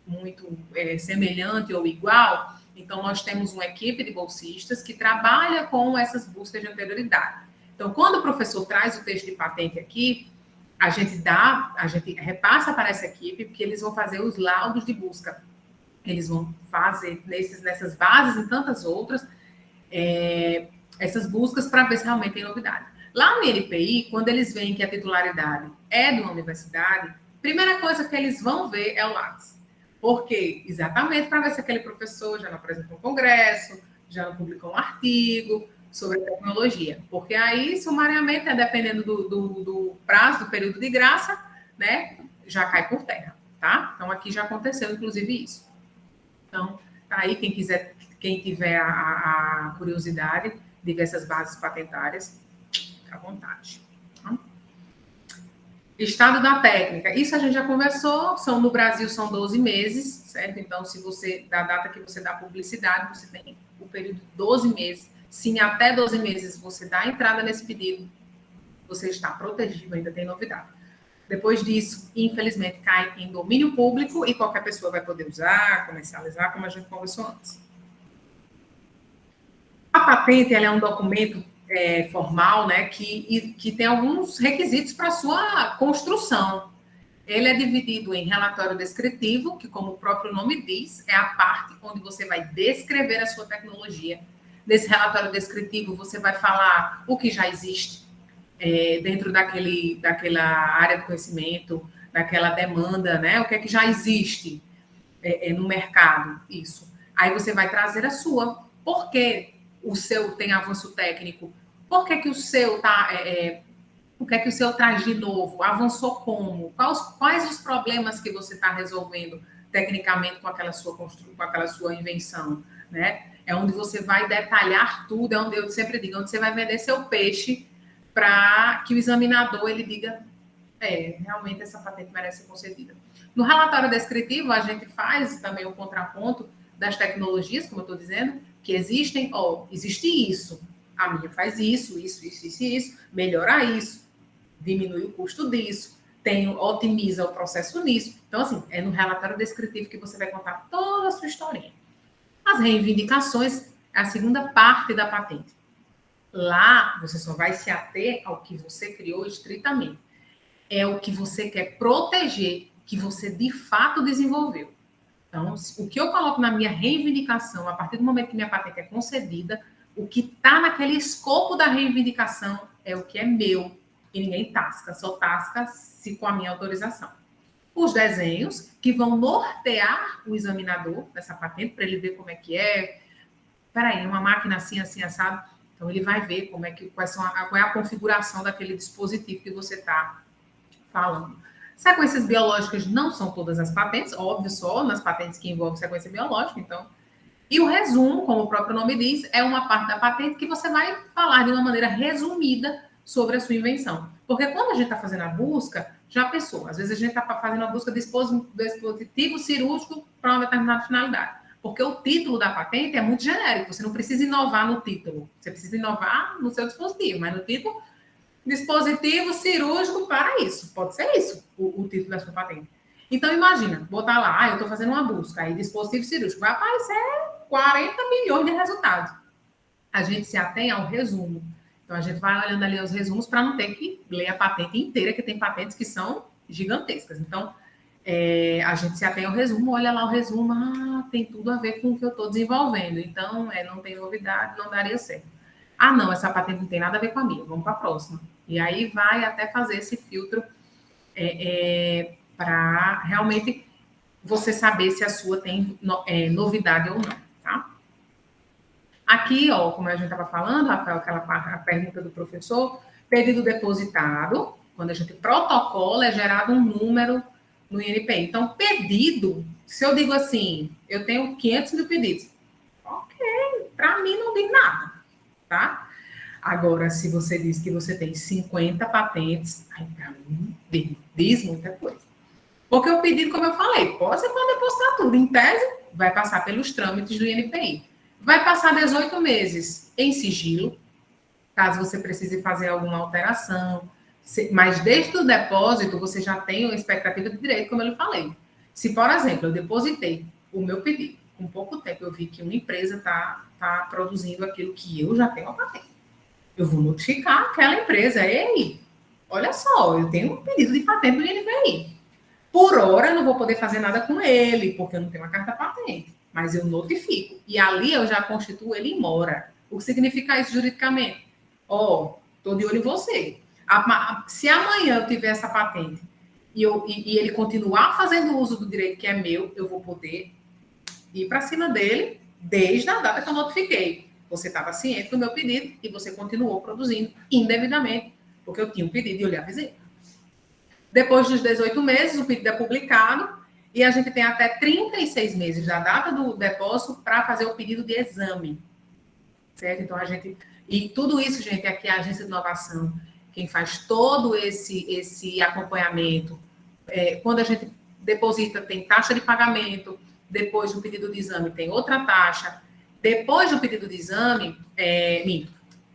muito semelhante ou igual? Então, nós temos uma equipe de bolsistas que trabalha com essas buscas de anterioridade. Então, quando o professor traz o texto de patente aqui, a gente repassa para essa equipe, porque eles vão fazer os laudos de busca. Eles vão fazer nessas bases e tantas outras, essas buscas para ver se realmente tem novidade. Lá no INPI, quando eles veem que a titularidade é de uma universidade, primeira coisa que eles vão ver é o Lattes. Por quê? Exatamente para ver se aquele professor já não apresentou um congresso, já não publicou um artigo sobre tecnologia. Porque aí, sumariamente, dependendo do prazo, do período de graça, né, já cai por terra, tá? Então, aqui já aconteceu, inclusive, isso. Então, tá aí, quem tiver a curiosidade de ver essas bases patentárias, fica à vontade. Tá? Estado da técnica. Isso a gente já conversou, no Brasil são 12 meses, certo? Então, se você, da data que você dá publicidade, você tem o período de 12 meses. Se em até 12 meses você dá entrada nesse pedido, você está protegido, ainda tem novidade. Depois disso, infelizmente, cai em domínio público e qualquer pessoa vai poder usar, comercializar, como a gente conversou antes. A patente, ela é um documento formal, né, que tem alguns requisitos para sua construção. Ele é dividido em relatório descritivo, que, como o próprio nome diz, é a parte onde você vai descrever a sua tecnologia. Nesse relatório descritivo, você vai falar o que já existe dentro daquela área de conhecimento, daquela demanda, né? O que é que já existe no mercado, isso. Aí você vai trazer a sua. Por que o seu tem avanço técnico? Por que o seu tá... o que é que o seu traz de novo? Avançou como? Quais os problemas que você está resolvendo tecnicamente com aquela sua invenção, né? É onde você vai detalhar tudo, é onde eu sempre digo, onde você vai vender seu peixe para que o examinador ele diga, realmente essa patente merece ser concedida. No relatório descritivo, a gente faz também o contraponto das tecnologias, como eu estou dizendo, que existem, existe isso, a minha faz isso, melhora isso, diminui o custo disso, otimiza o processo nisso. Então, assim, é no relatório descritivo que você vai contar toda a sua historinha. As reivindicações é a segunda parte da patente. Lá, você só vai se ater ao que você criou estritamente. É o que você quer proteger, que você de fato desenvolveu. Então, o que eu coloco na minha reivindicação, a partir do momento que minha patente é concedida, o que está naquele escopo da reivindicação é o que é meu. E ninguém tasca, só tasca se com a minha autorização. Os desenhos que vão nortear o examinador dessa patente, para ele ver como é que é. Peraí, uma máquina assim, assim, assado. Então, ele vai ver qual é a configuração daquele dispositivo que você está falando. Sequências biológicas não são todas as patentes, óbvio, só nas patentes que envolvem sequência biológica, então. E o resumo, como o próprio nome diz, é uma parte da patente que você vai falar de uma maneira resumida sobre a sua invenção. Porque quando a gente está fazendo a busca, já pensou, às vezes a gente está fazendo a busca de dispositivo cirúrgico para uma determinada finalidade. Porque o título da patente é muito genérico, você não precisa inovar no título, você precisa inovar no seu dispositivo, mas no título, dispositivo cirúrgico para isso, pode ser isso, o título da sua patente. Então, imagina, botar lá, eu estou fazendo uma busca, aí dispositivo cirúrgico, vai aparecer 40 milhões de resultados. A gente se atém ao resumo. Então, a gente vai olhando ali os resumos para não ter que ler a patente inteira, que tem patentes que são gigantescas. Então, a gente se atém ao resumo, olha lá o resumo, tem tudo a ver com o que eu estou desenvolvendo. Então, não tem novidade, não daria certo. Não, essa patente não tem nada a ver com a minha, vamos para a próxima. E aí vai até fazer esse filtro para realmente você saber se a sua tem novidade ou não, tá? Aqui, ó, como a gente estava falando, Rafael, a pergunta do professor, pedido depositado, quando a gente protocola, é gerado um número no INPI. Então, pedido, se eu digo assim, eu tenho 500 mil pedidos, ok, para mim não diz nada, tá? Agora, se você diz que você tem 50 patentes, aí para mim diz muita coisa. Porque o pedido, como eu falei, você pode depositar tudo. Em tese, vai passar pelos trâmites do INPI. Vai passar 18 meses em sigilo, caso você precise fazer alguma alteração. Mas desde o depósito, você já tem uma expectativa de direito, como eu lhe falei. Se, por exemplo, eu depositei o meu pedido, com pouco tempo eu vi que uma empresa está produzindo aquilo que eu já tenho a patente. Eu vou notificar aquela empresa. Ei, olha só, eu tenho um pedido de patente do INPI. Por hora, eu não vou poder fazer nada com ele, porque eu não tenho uma carta patente. Mas eu notifico. E ali eu já constituo ele em mora. O que significa isso juridicamente? Ó, estou de olho em você. Se amanhã eu tiver essa patente e ele continuar fazendo uso do direito que é meu, eu vou poder ir para cima dele desde a data que eu notifiquei. Você estava ciente do meu pedido e você continuou produzindo indevidamente, porque eu tinha um pedido e eu lhe avisei. Depois dos 18 meses, o pedido é publicado e a gente tem até 36 meses da data do depósito para fazer o pedido de exame. Certo? Então, e tudo isso, gente, aqui é a Agência de Inovação, quem faz todo esse acompanhamento. Quando a gente deposita, tem taxa de pagamento, depois do pedido de exame tem outra taxa, depois do pedido de exame,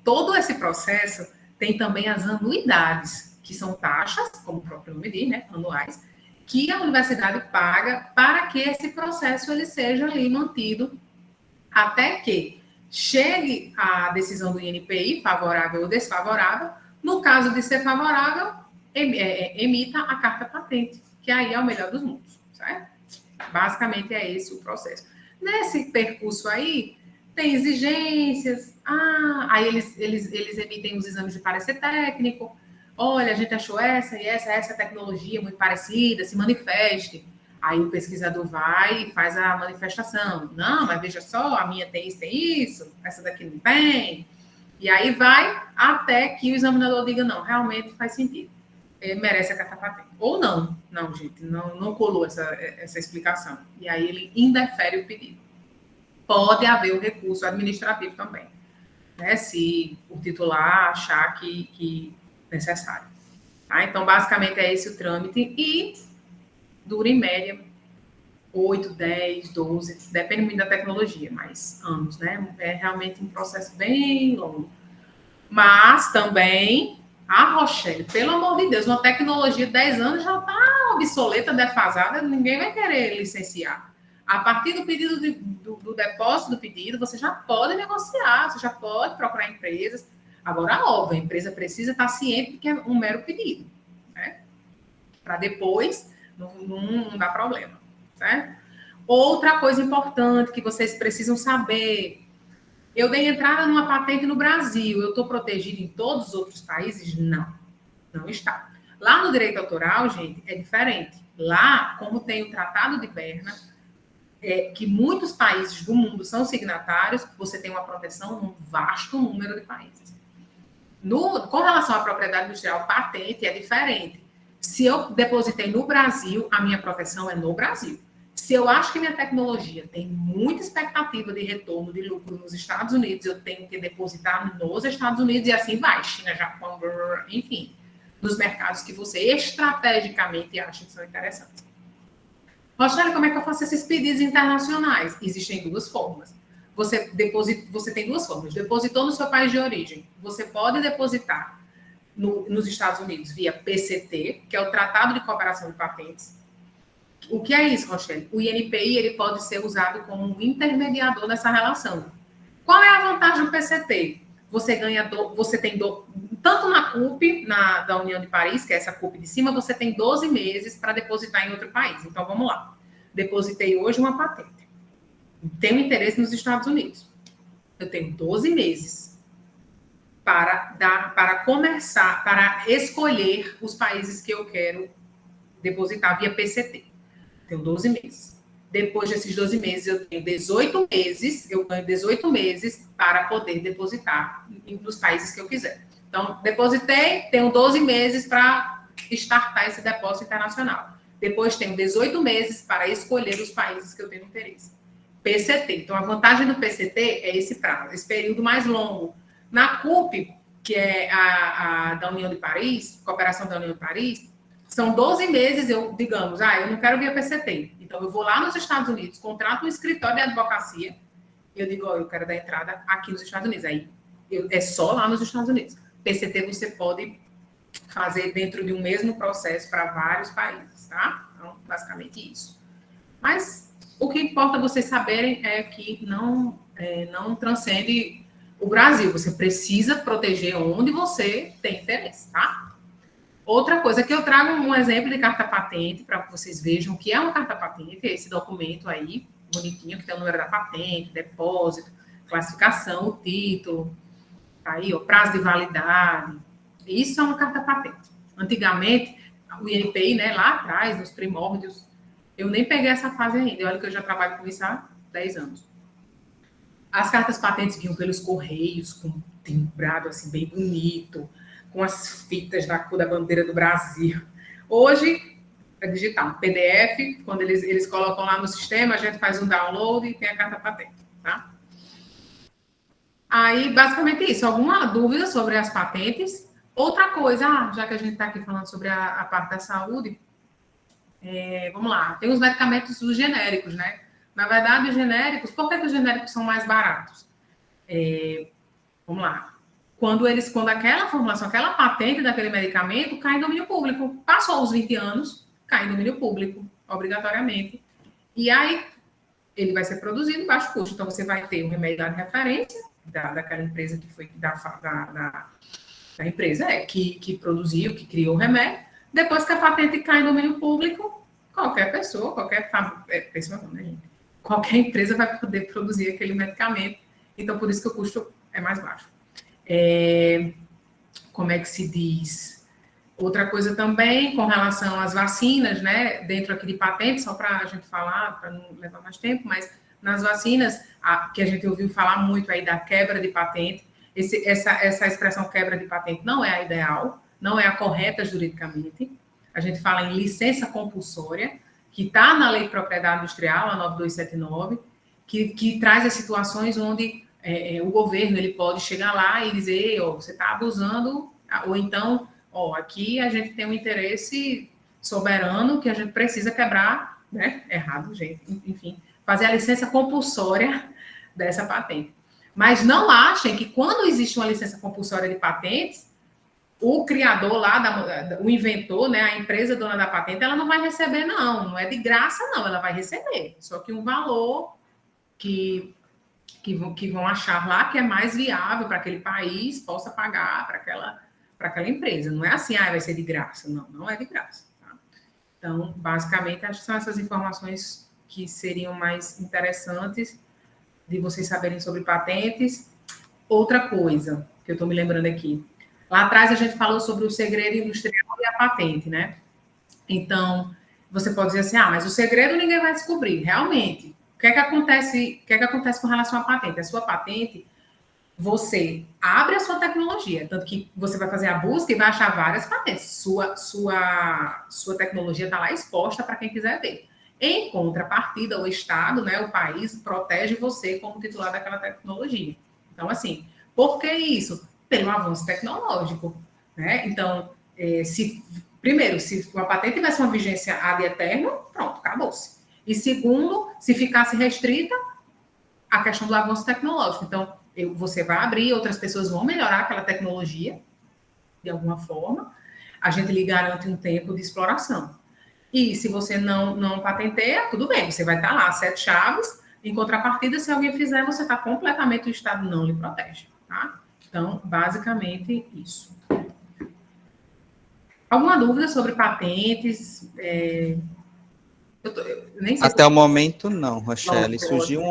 todo esse processo tem também as anuidades, que são taxas, como o próprio nome diz, né, anuais, que a universidade paga para que esse processo ele seja ali mantido até que chegue a decisão do INPI, favorável ou desfavorável. No caso de ser favorável, emita a carta patente, que aí é o melhor dos mundos, certo? Basicamente é esse o processo. Nesse percurso aí, tem exigências, aí eles emitem os exames de parecer técnico. Olha, a gente achou essa e essa tecnologia muito parecida, se manifeste. Aí o pesquisador vai e faz a manifestação. Não, mas veja só, a minha tem isso, essa daqui não tem. E aí vai até que o examinador diga, não, realmente faz sentido. Merece a carta patente. Ou não. Não, gente, não colou essa explicação. E aí ele indefere o pedido. Pode haver o recurso administrativo também, né? Se o titular achar que necessário. Tá? Então, basicamente, é esse o trâmite e dura, em média, 8, 10, 12, depende muito da tecnologia, mas anos, né? É realmente um processo bem longo. Mas também, Rochelle, pelo amor de Deus, uma tecnologia de 10 anos já está obsoleta, defasada, ninguém vai querer licenciar. A partir do pedido do depósito do pedido, você já pode negociar, você já pode procurar empresas. Agora, óbvio, a empresa precisa estar ciente de que é um mero pedido, né? Para depois não dar problema, certo? Outra coisa importante que vocês precisam saber: eu dei entrada numa patente no Brasil, eu estou protegido em todos os outros países? Não, não está. Lá no direito autoral, gente, é diferente. Lá, como tem o Tratado de Berna, que muitos países do mundo são signatários, você tem uma proteção num vasto número de países. Com relação à propriedade industrial, patente é diferente. Se eu depositei no Brasil, a minha proteção é no Brasil. Se eu acho que minha tecnologia tem muita expectativa de retorno de lucro nos Estados Unidos, eu tenho que depositar nos Estados Unidos e assim vai. China, Japão, enfim, nos mercados que você estrategicamente acha que são interessantes. Rochelle, como é que eu faço esses pedidos internacionais? Existem duas formas. Você tem duas formas. Depositou no seu país de origem. Você pode depositar nos Estados Unidos via PCT, que é o Tratado de Cooperação de Patentes. O que é isso, Rochelle? O INPI ele pode ser usado como um intermediador nessa relação. Qual é a vantagem do PCT? Você tem tanto na CUP, da União de Paris, que é essa CUP de cima, você tem 12 meses para depositar em outro país. Então, vamos lá. Depositei hoje uma patente. Tenho interesse nos Estados Unidos. Eu tenho 12 meses para começar, para escolher os países que eu quero depositar via PCT. Tenho 12 meses. Depois desses 12 meses, eu tenho 18 meses, eu ganho 18 meses para poder depositar nos países que eu quiser. Então, depositei, tenho 12 meses para startar esse depósito internacional. Depois, tenho 18 meses para escolher os países que eu tenho interesse. PCT. Então, a vantagem do PCT é esse prazo, esse período mais longo. Na CUP, que é a da União de Paris, Cooperação da União de Paris, são 12 meses, eu não quero via PCT. Então, eu vou lá nos Estados Unidos, contrato um escritório de advocacia, e eu digo, eu quero dar entrada aqui nos Estados Unidos. Aí, é só lá nos Estados Unidos. PCT você pode fazer dentro de um mesmo processo para vários países, tá? Então, basicamente isso. Mas o que importa vocês saberem é que não transcende o Brasil. Você precisa proteger onde você tem interesse, tá? Outra coisa que eu trago um exemplo de carta patente para que vocês vejam o que é uma carta patente, é esse documento aí, bonitinho, que tem o número da patente, depósito, classificação, o título, tá aí, o prazo de validade. Isso é uma carta patente. Antigamente, o INPI, né, lá atrás, nos primórdios, eu nem peguei essa fase ainda. Olha que eu já trabalho com isso há 10 anos. As cartas patentes vinham pelos correios, com timbrado assim, bem bonito, com as fitas da cor da bandeira do Brasil. Hoje, é digital. PDF, quando eles colocam lá no sistema, a gente faz um download e tem a carta patente, tá? Aí, basicamente isso. Alguma dúvida sobre as patentes? Outra coisa, já que a gente está aqui falando sobre a parte da saúde, vamos lá, tem os medicamentos os genéricos, né? Na verdade, os genéricos, por que os genéricos são mais baratos? Vamos lá. Quando aquela formulação, aquela patente daquele medicamento cai em domínio público. Passou os 20 anos, cai em domínio público, obrigatoriamente. E aí, ele vai ser produzido em baixo custo. Então, você vai ter o remédio de referência daquela empresa que foi da empresa que produziu, que criou o remédio. Depois que a patente cai em domínio público, qualquer pessoa, qualquer empresa vai poder produzir aquele medicamento. Então, por isso que o custo é mais baixo. Como é que se diz? Outra coisa também, com relação às vacinas, né? Dentro aqui de patente, só para a gente falar, para não levar mais tempo, mas nas vacinas, que a gente ouviu falar muito aí da quebra de patente, essa expressão quebra de patente não é a ideal, não é a correta juridicamente. A gente fala em licença compulsória, que está na Lei de Propriedade Industrial, a 9279, que traz as situações onde o governo ele pode chegar lá e dizer, você está abusando, ou então, aqui a gente tem um interesse soberano que a gente precisa quebrar, né? Errado, gente, enfim, fazer a licença compulsória dessa patente. Mas não achem que quando existe uma licença compulsória de patentes, o criador lá, o inventor, né, a empresa dona da patente, ela não vai receber, não é de graça, não, ela vai receber, só que um valor que vão achar lá que é mais viável para aquele país, possa pagar para aquela empresa. Não é assim, vai ser de graça. Não é de graça. Tá? Então, basicamente, acho que são essas informações que seriam mais interessantes de vocês saberem sobre patentes. Outra coisa que eu estou me lembrando aqui. Lá atrás, a gente falou sobre o segredo industrial e a patente, né? Então, você pode dizer assim, mas o segredo ninguém vai descobrir. Realmente, o que é que acontece com relação à patente? A sua patente, você abre a sua tecnologia, tanto que você vai fazer a busca e vai achar várias patentes. Sua tecnologia está lá exposta para quem quiser ver. Em contrapartida, o Estado, né, o país, protege você como titular daquela tecnologia. Então, assim, por que isso? Pelo avanço tecnológico. Né? Então, se uma patente tivesse uma vigência ad eterno, pronto, acabou-se. E segundo, se ficasse restrita, a questão do avanço tecnológico. Então, você vai abrir, outras pessoas vão melhorar aquela tecnologia, de alguma forma, a gente lhe garante um tempo de exploração. E se você não patenteia, tudo bem, você vai estar lá, 7 chaves, em contrapartida, se alguém fizer, você está completamente, o Estado não lhe protege. Tá? Então, basicamente, isso. Alguma dúvida sobre patentes? Nem sei Até o momento, não, Rochelle. Surgiu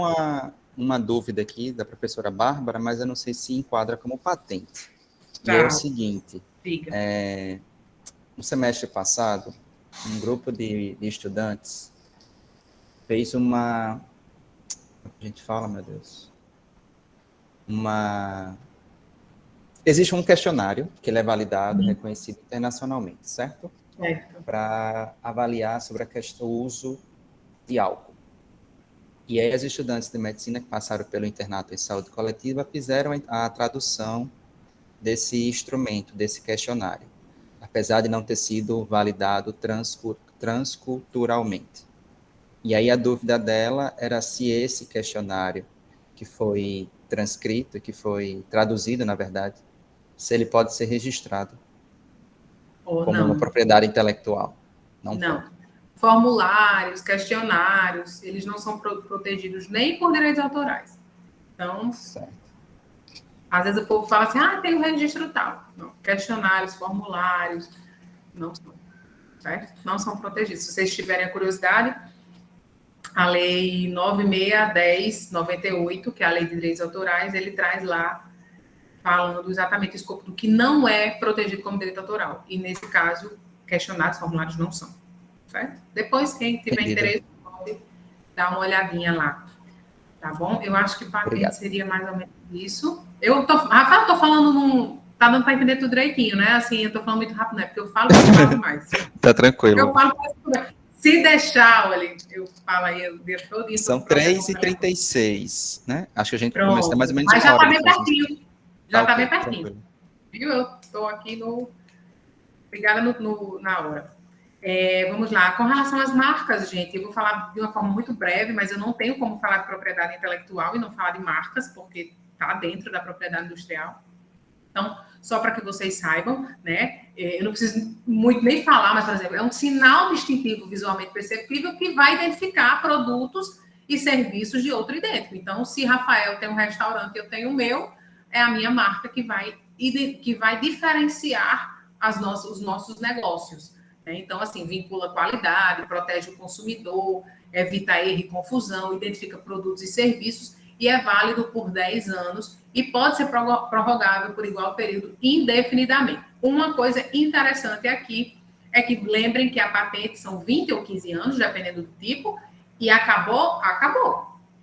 uma dúvida aqui da professora Bárbara, mas eu não sei se enquadra como patente. E é o seguinte, no semestre passado, um grupo de estudantes fez uma... A gente fala, meu Deus... Existe um questionário que ele é validado, reconhecido internacionalmente, certo? Certo. Para avaliar sobre a questão do uso de álcool. E aí, os estudantes de medicina que passaram pelo internato em saúde coletiva fizeram a tradução desse instrumento, desse questionário, apesar de não ter sido validado transculturalmente. E aí, a dúvida dela era se esse questionário, que foi transcrito, que foi traduzido, na verdade, se ele pode ser registrado Ou como uma não. propriedade intelectual. Não pode. Não. Formulários, questionários, eles não são protegidos nem por direitos autorais. Então, Certo. às vezes o povo fala assim, tem um registro tal. Não. Questionários, formulários, não são, certo? Não são protegidos. Se vocês tiverem a curiosidade, a Lei 9610/98, que é a Lei de Direitos Autorais, ele traz lá falando exatamente o escopo do que não é protegido como direito autoral. E, nesse caso, questionários, formulários não são. Certo? Depois, quem tiver Entendido. interesse, pode dar uma olhadinha lá. Tá bom? Eu acho que patente seria mais ou menos isso. Rafael, eu tô falando num... Tá dando para entender tudo direitinho, né? Assim, eu tô falando muito rápido, não é porque eu falo mais. Tá tranquilo. Eu falo se deixar, olha, eu falo aí o dia todo isso. São 3h36, né? Acho que a gente começou mais ou menos Mas uma já hora tá bem depois. pertinho. Já tá bem pertinho. Tranquilo. Viu? Eu tô aqui ligada na hora. Vamos lá. Com relação às marcas, gente, eu vou falar de uma forma muito breve, mas eu não tenho como falar de propriedade intelectual e não falar de marcas, porque está dentro da propriedade industrial. Então, só para que vocês saibam, né? Eu não preciso muito nem falar, mas, por exemplo, é um sinal distintivo visualmente perceptível que vai identificar produtos e serviços de outro idêntico. Então, se Rafael tem um restaurante e eu tenho o meu, é a minha marca que vai diferenciar os nossos negócios. Né? Então, assim, vincula qualidade, protege o consumidor, evita erro e confusão, identifica produtos e serviços e é válido por 10 anos e pode ser prorrogável por igual período indefinidamente. Uma coisa interessante aqui é que lembrem que a patente são 20 ou 15 anos, dependendo do tipo, e acabou.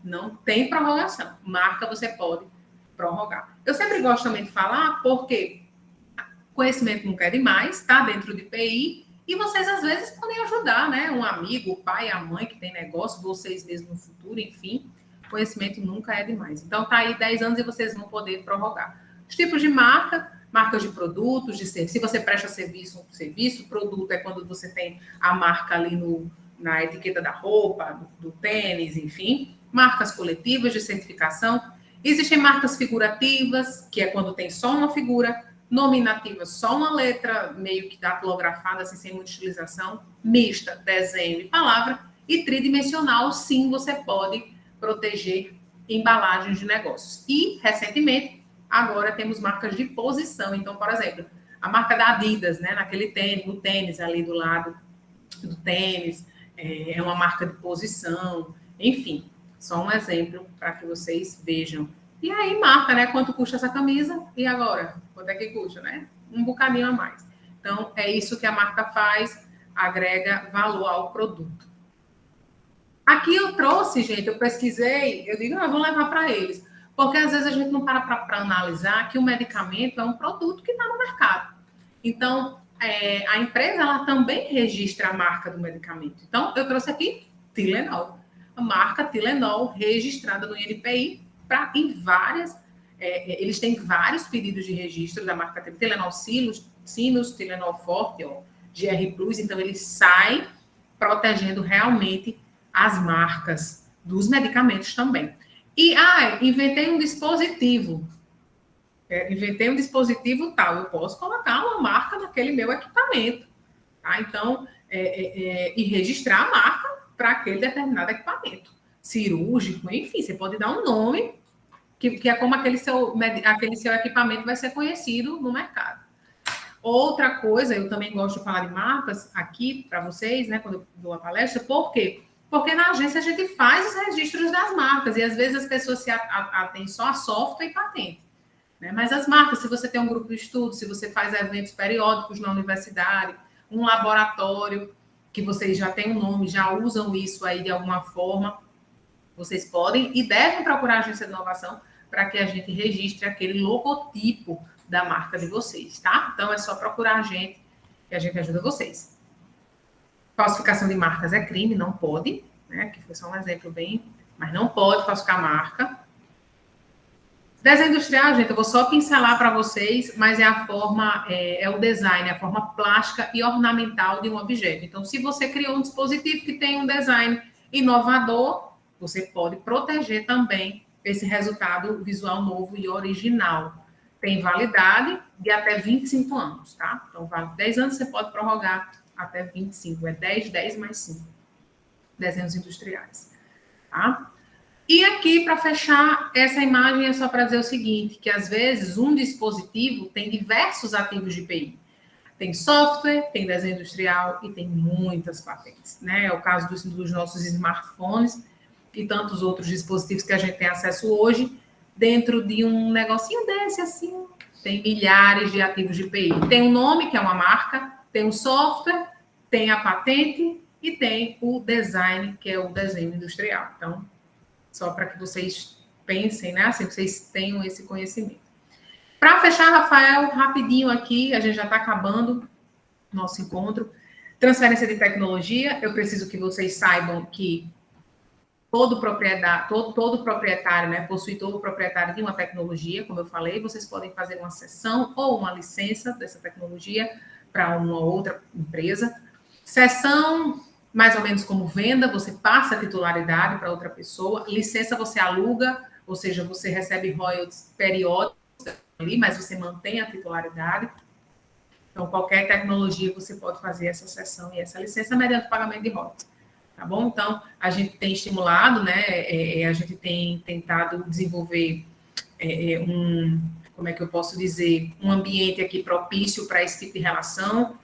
Não tem prorrogação. Marca você pode prorrogar. Eu sempre gosto também de falar porque conhecimento nunca é demais, está dentro de PI, e vocês às vezes podem ajudar, né? Um amigo, o pai, a mãe que tem negócio, vocês mesmos no futuro, enfim. Conhecimento nunca é demais. Então, tá aí 10 anos e vocês vão poder prorrogar. Os tipos de marcas de produtos, se você presta serviço, produto é quando você tem a marca ali na etiqueta da roupa, do tênis, enfim. Marcas coletivas de certificação. Existem marcas figurativas, que é quando tem só uma figura, nominativa, só uma letra meio que datilografada, assim, sem muita utilização, mista, desenho e palavra, e tridimensional, sim, você pode proteger embalagens de negócios. E, recentemente, agora temos marcas de posição. Então, por exemplo, a marca da Adidas, né, no tênis ali do lado do tênis, é uma marca de posição, enfim, só um exemplo para que vocês vejam. E aí marca, né, quanto custa essa camisa e agora, quanto é que custa, né? Um bocadinho a mais. Então, é isso que a marca faz, agrega valor ao produto. Aqui eu trouxe, gente, eu pesquisei, eu digo, eu vou levar para eles. Porque às vezes a gente não para analisar que o medicamento é um produto que está no mercado. Então, a empresa ela também registra a marca do medicamento. Então, eu trouxe aqui Tilenol. A marca Tilenol registrada no INPI em várias... eles têm vários pedidos de registro da marca Tilenol Sinus, Tilenol Forte, GR Plus. Então, eles saem protegendo realmente as marcas dos medicamentos também. E, inventei um dispositivo. Inventei um dispositivo tal. Eu posso colocar uma marca naquele meu equipamento. Tá? Então, e registrar a marca para aquele determinado equipamento. Cirúrgico, enfim, você pode dar um nome que é como aquele seu equipamento vai ser conhecido no mercado. Outra coisa, eu também gosto de falar de marcas aqui para vocês, né, quando eu dou a palestra, por quê? Porque na agência a gente faz os registros das marcas e às vezes as pessoas se atêm só a software e patente. Né? Mas as marcas, se você tem um grupo de estudo, se você faz eventos periódicos na universidade, um laboratório, que vocês já têm um nome, já usam isso aí de alguma forma, vocês podem e devem procurar a agência de inovação para que a gente registre aquele logotipo da marca de vocês, tá? Então, é só procurar a gente que a gente ajuda vocês. Falsificação de marcas é crime, não pode, né? Aqui foi só um exemplo bem... Mas não pode falsificar marca. Desenho industrial, gente, eu vou só pincelar para vocês, mas é a forma, é o design, a forma plástica e ornamental de um objeto. Então, se você criou um dispositivo que tem um design inovador, você pode proteger também esse resultado visual novo e original. Tem validade de até 25 anos, tá? Então, vale 10 anos, você pode prorrogar até 25. É 10, 10 mais 5. Desenhos industriais, tá? E aqui, para fechar, essa imagem é só para dizer o seguinte, que às vezes um dispositivo tem diversos ativos de IPI. Tem software, tem desenho industrial e tem muitas patentes, né? É o caso dos nossos smartphones e tantos outros dispositivos que a gente tem acesso hoje, dentro de um negocinho desse, assim, tem milhares de ativos de IPI. Tem um nome, que é uma marca, tem um software, tem a patente e tem o design, que é o desenho industrial. Então, só para que vocês pensem, né? Assim, vocês tenham esse conhecimento. Para fechar, Rafael, rapidinho aqui, a gente já está acabando nosso encontro. Transferência de tecnologia, eu preciso que vocês saibam que todo proprietário, né, possui todo proprietário de uma tecnologia, como eu falei, vocês podem fazer uma cessão ou uma licença dessa tecnologia para uma outra empresa. Cessão, mais ou menos como venda, você passa a titularidade para outra pessoa. Licença você aluga, ou seja, você recebe royalties periódicos ali, mas você mantém a titularidade. Então, qualquer tecnologia você pode fazer essa cessão e essa licença mediante pagamento de royalties. Tá bom? Então, a gente tem estimulado, né? A gente tem tentado desenvolver como é que eu posso dizer, um ambiente aqui propício para esse tipo de relação.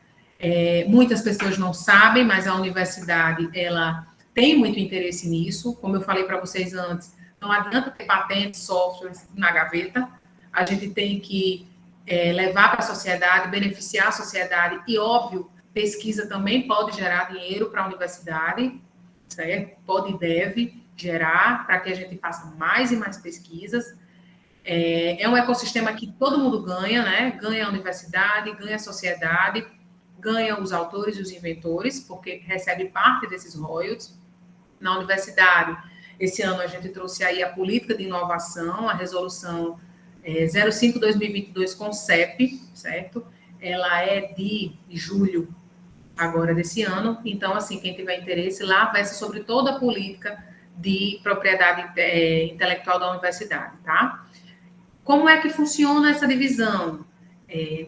Muitas pessoas não sabem, mas a universidade, ela tem muito interesse nisso. Como eu falei para vocês antes, não adianta ter patentes, softwares na gaveta. A gente tem que levar para a sociedade, beneficiar a sociedade e, óbvio, pesquisa também pode gerar dinheiro para a universidade, certo? Pode e deve gerar para que a gente faça mais e mais pesquisas. É um ecossistema que todo mundo ganha, né? Ganha a universidade, ganha a sociedade, ganha os autores e os inventores, porque recebe parte desses royalties. Na universidade, esse ano a gente trouxe aí a política de inovação, a resolução 05/2022 com CEP, certo? Ela é de julho agora desse ano, então, assim, quem tiver interesse, lá vai ser sobre toda a política de propriedade intelectual da universidade, tá? Como é que funciona essa divisão?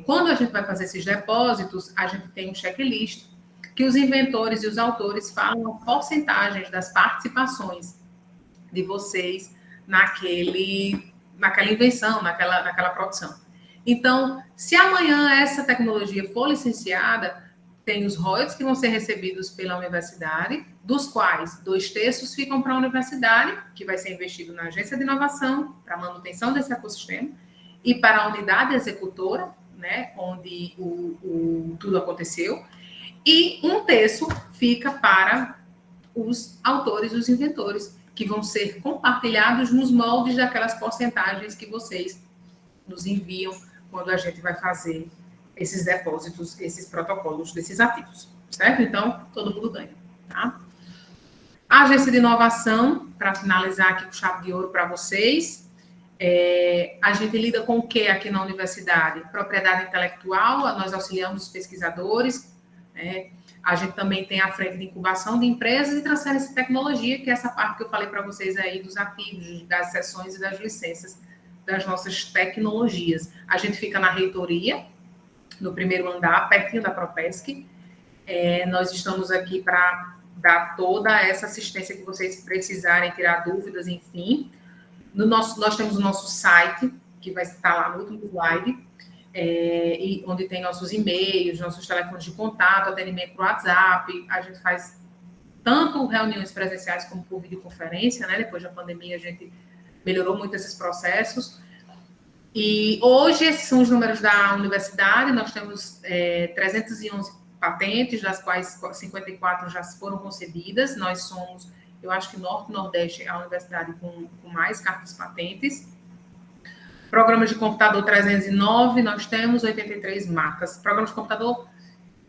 Quando a gente vai fazer esses depósitos, a gente tem um checklist que os inventores e os autores falam as porcentagens das participações de vocês naquela invenção, naquela produção. Então, se amanhã essa tecnologia for licenciada, tem os royalties que vão ser recebidos pela universidade, dos quais 2/3 ficam para a universidade, que vai ser investido na agência de inovação, para a manutenção desse ecossistema, e para a unidade executora, né, onde tudo aconteceu, e 1/3 fica para os autores, os inventores, que vão ser compartilhados nos moldes daquelas porcentagens que vocês nos enviam quando a gente vai fazer esses depósitos, esses protocolos desses ativos, certo? Então, todo mundo ganha, tá? A agência de inovação, para finalizar aqui com chave de ouro para vocês, a gente lida com o que aqui na universidade? Propriedade intelectual, nós auxiliamos os pesquisadores, né? A gente também tem a frente de incubação de empresas e transferência de tecnologia, que é essa parte que eu falei para vocês aí dos ativos, das sessões e das licenças das nossas tecnologias. A gente fica na reitoria, no primeiro andar, pertinho da Propesc. Nós estamos aqui para dar toda essa assistência que vocês precisarem, tirar dúvidas, enfim. Nós temos o nosso site, que vai estar lá no último slide, e onde tem nossos e-mails, nossos telefones de contato, atendimento por WhatsApp. A gente faz tanto reuniões presenciais como por videoconferência, né? Depois da pandemia, a gente melhorou muito esses processos. E hoje, esses são os números da universidade. Nós temos 311 patentes, das quais 54 já foram concedidas. Nós somos, eu acho que Norte e Nordeste é a universidade com mais cartas patentes. Programas de computador 309, nós temos 83 marcas. Programas de computador,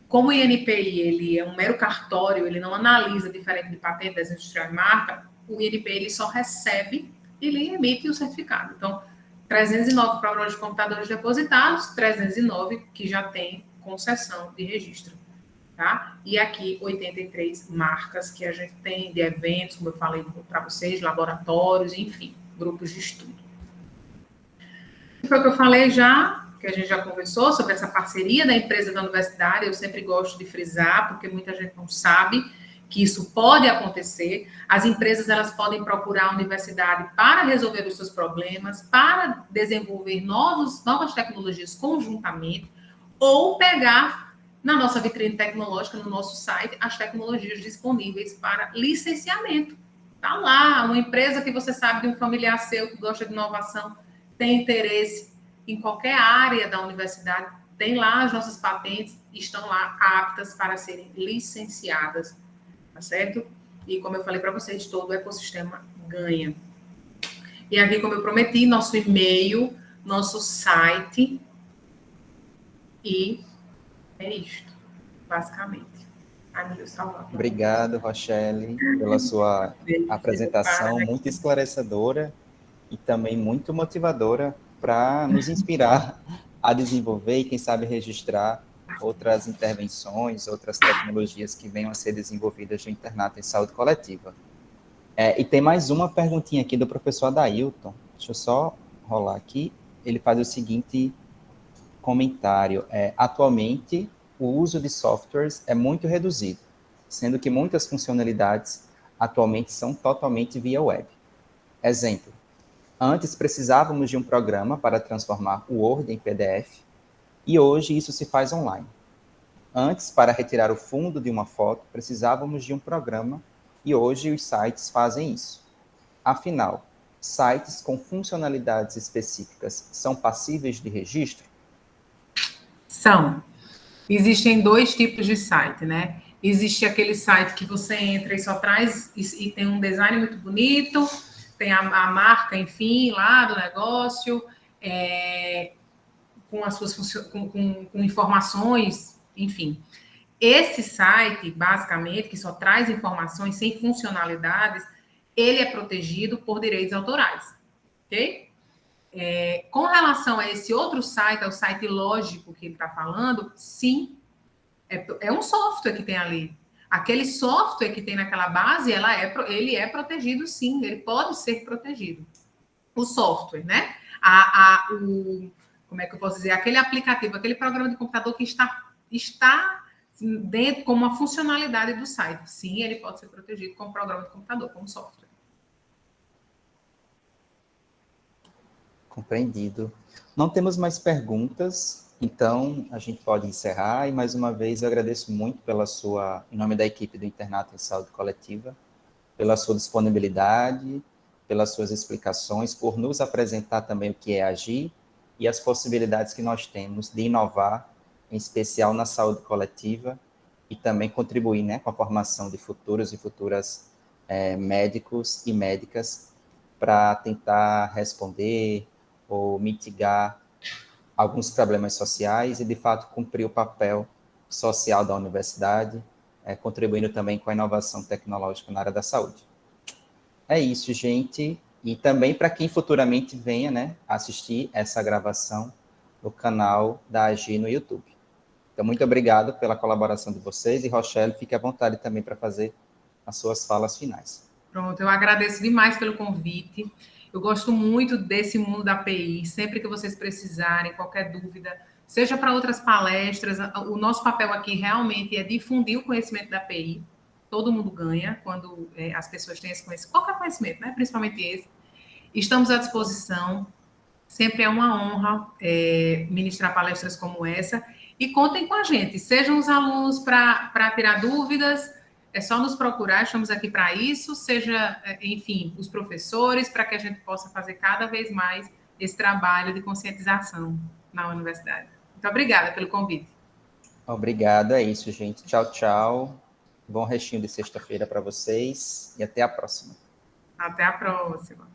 como o INPI ele é um mero cartório, ele não analisa diferente de patente, desenho industrial e marca, o INPI ele só recebe e ele emite o certificado. Então, 309 programas de computadores depositados, 309 que já tem concessão de registro. Tá? E aqui 83 marcas que a gente tem de eventos, como eu falei para vocês, laboratórios, enfim, grupos de estudo. Foi o que eu falei já, que a gente já conversou sobre essa parceria da empresa da universidade. Eu sempre gosto de frisar, porque muita gente não sabe que isso pode acontecer. As empresas elas podem procurar a universidade para resolver os seus problemas, para desenvolver novas tecnologias conjuntamente, ou pegar na nossa vitrine tecnológica, no nosso site, as tecnologias disponíveis para licenciamento. Está lá, uma empresa que você sabe de um familiar seu que gosta de inovação, tem interesse em qualquer área da universidade, tem lá as nossas patentes, estão lá aptas para serem licenciadas, tá certo? E como eu falei para vocês, todo o ecossistema ganha. E aqui, como eu prometi, nosso e-mail, nosso site, e é isto, basicamente. Ai, meu Deus, salva. Obrigado, Rochelle, pela sua apresentação muito esclarecedora e também muito motivadora para nos inspirar a desenvolver e, quem sabe, registrar outras intervenções, outras tecnologias que venham a ser desenvolvidas no internato em saúde coletiva. E tem mais uma perguntinha aqui do professor Adailton. Deixa eu só rolar aqui. Ele faz o seguinte comentário. Atualmente, o uso de softwares é muito reduzido, sendo que muitas funcionalidades atualmente são totalmente via web. Exemplo, antes precisávamos de um programa para transformar o Word em PDF, e hoje isso se faz online. Antes, para retirar o fundo de uma foto, precisávamos de um programa, e hoje os sites fazem isso. Afinal, sites com funcionalidades específicas são passíveis de registro? São. Existem dois tipos de site, né? Existe aquele site que você entra e só traz, e tem um design muito bonito, tem a marca, enfim, lá do negócio, com as suas com informações, enfim. Esse site, basicamente, que só traz informações sem funcionalidades, ele é protegido por direitos autorais, ok? Com relação a esse outro site, ao site lógico que ele está falando, sim, é um software que tem ali. Aquele software que tem naquela base, ele é protegido, sim, ele pode ser protegido. O software, né? Como é que eu posso dizer? Aquele aplicativo, aquele programa de computador que está dentro como uma funcionalidade do site. Sim, ele pode ser protegido como programa de computador, como software. Compreendido. Não temos mais perguntas, então a gente pode encerrar. E mais uma vez eu agradeço muito em nome da equipe do Internato em Saúde Coletiva, pela sua disponibilidade, pelas suas explicações, por nos apresentar também o que é agir e as possibilidades que nós temos de inovar, em especial na saúde coletiva, e também contribuir, né, com a formação de futuros e futuras médicos e médicas para tentar responder ou mitigar alguns problemas sociais e, de fato, cumprir o papel social da universidade, contribuindo também com a inovação tecnológica na área da saúde. É isso, gente. E também para quem futuramente venha, né, assistir essa gravação no canal da AGI no YouTube. Então, muito obrigado pela colaboração de vocês. E, Rochelle, fique à vontade também para fazer as suas falas finais. Pronto, eu agradeço demais pelo convite. Eu gosto muito desse mundo da PI. Sempre que vocês precisarem, qualquer dúvida, seja para outras palestras, o nosso papel aqui realmente é difundir o conhecimento da PI. Todo mundo ganha quando as pessoas têm esse conhecimento, qualquer conhecimento, né? Principalmente esse. Estamos à disposição. Sempre é uma honra ministrar palestras como essa. E contem com a gente. Sejam os alunos para tirar dúvidas. É só nos procurar, estamos aqui para isso, seja, enfim, os professores, para que a gente possa fazer cada vez mais esse trabalho de conscientização na universidade. Muito obrigada pelo convite. Obrigado, é isso, gente. Tchau, tchau. Bom restinho de sexta-feira para vocês e até a próxima. Até a próxima.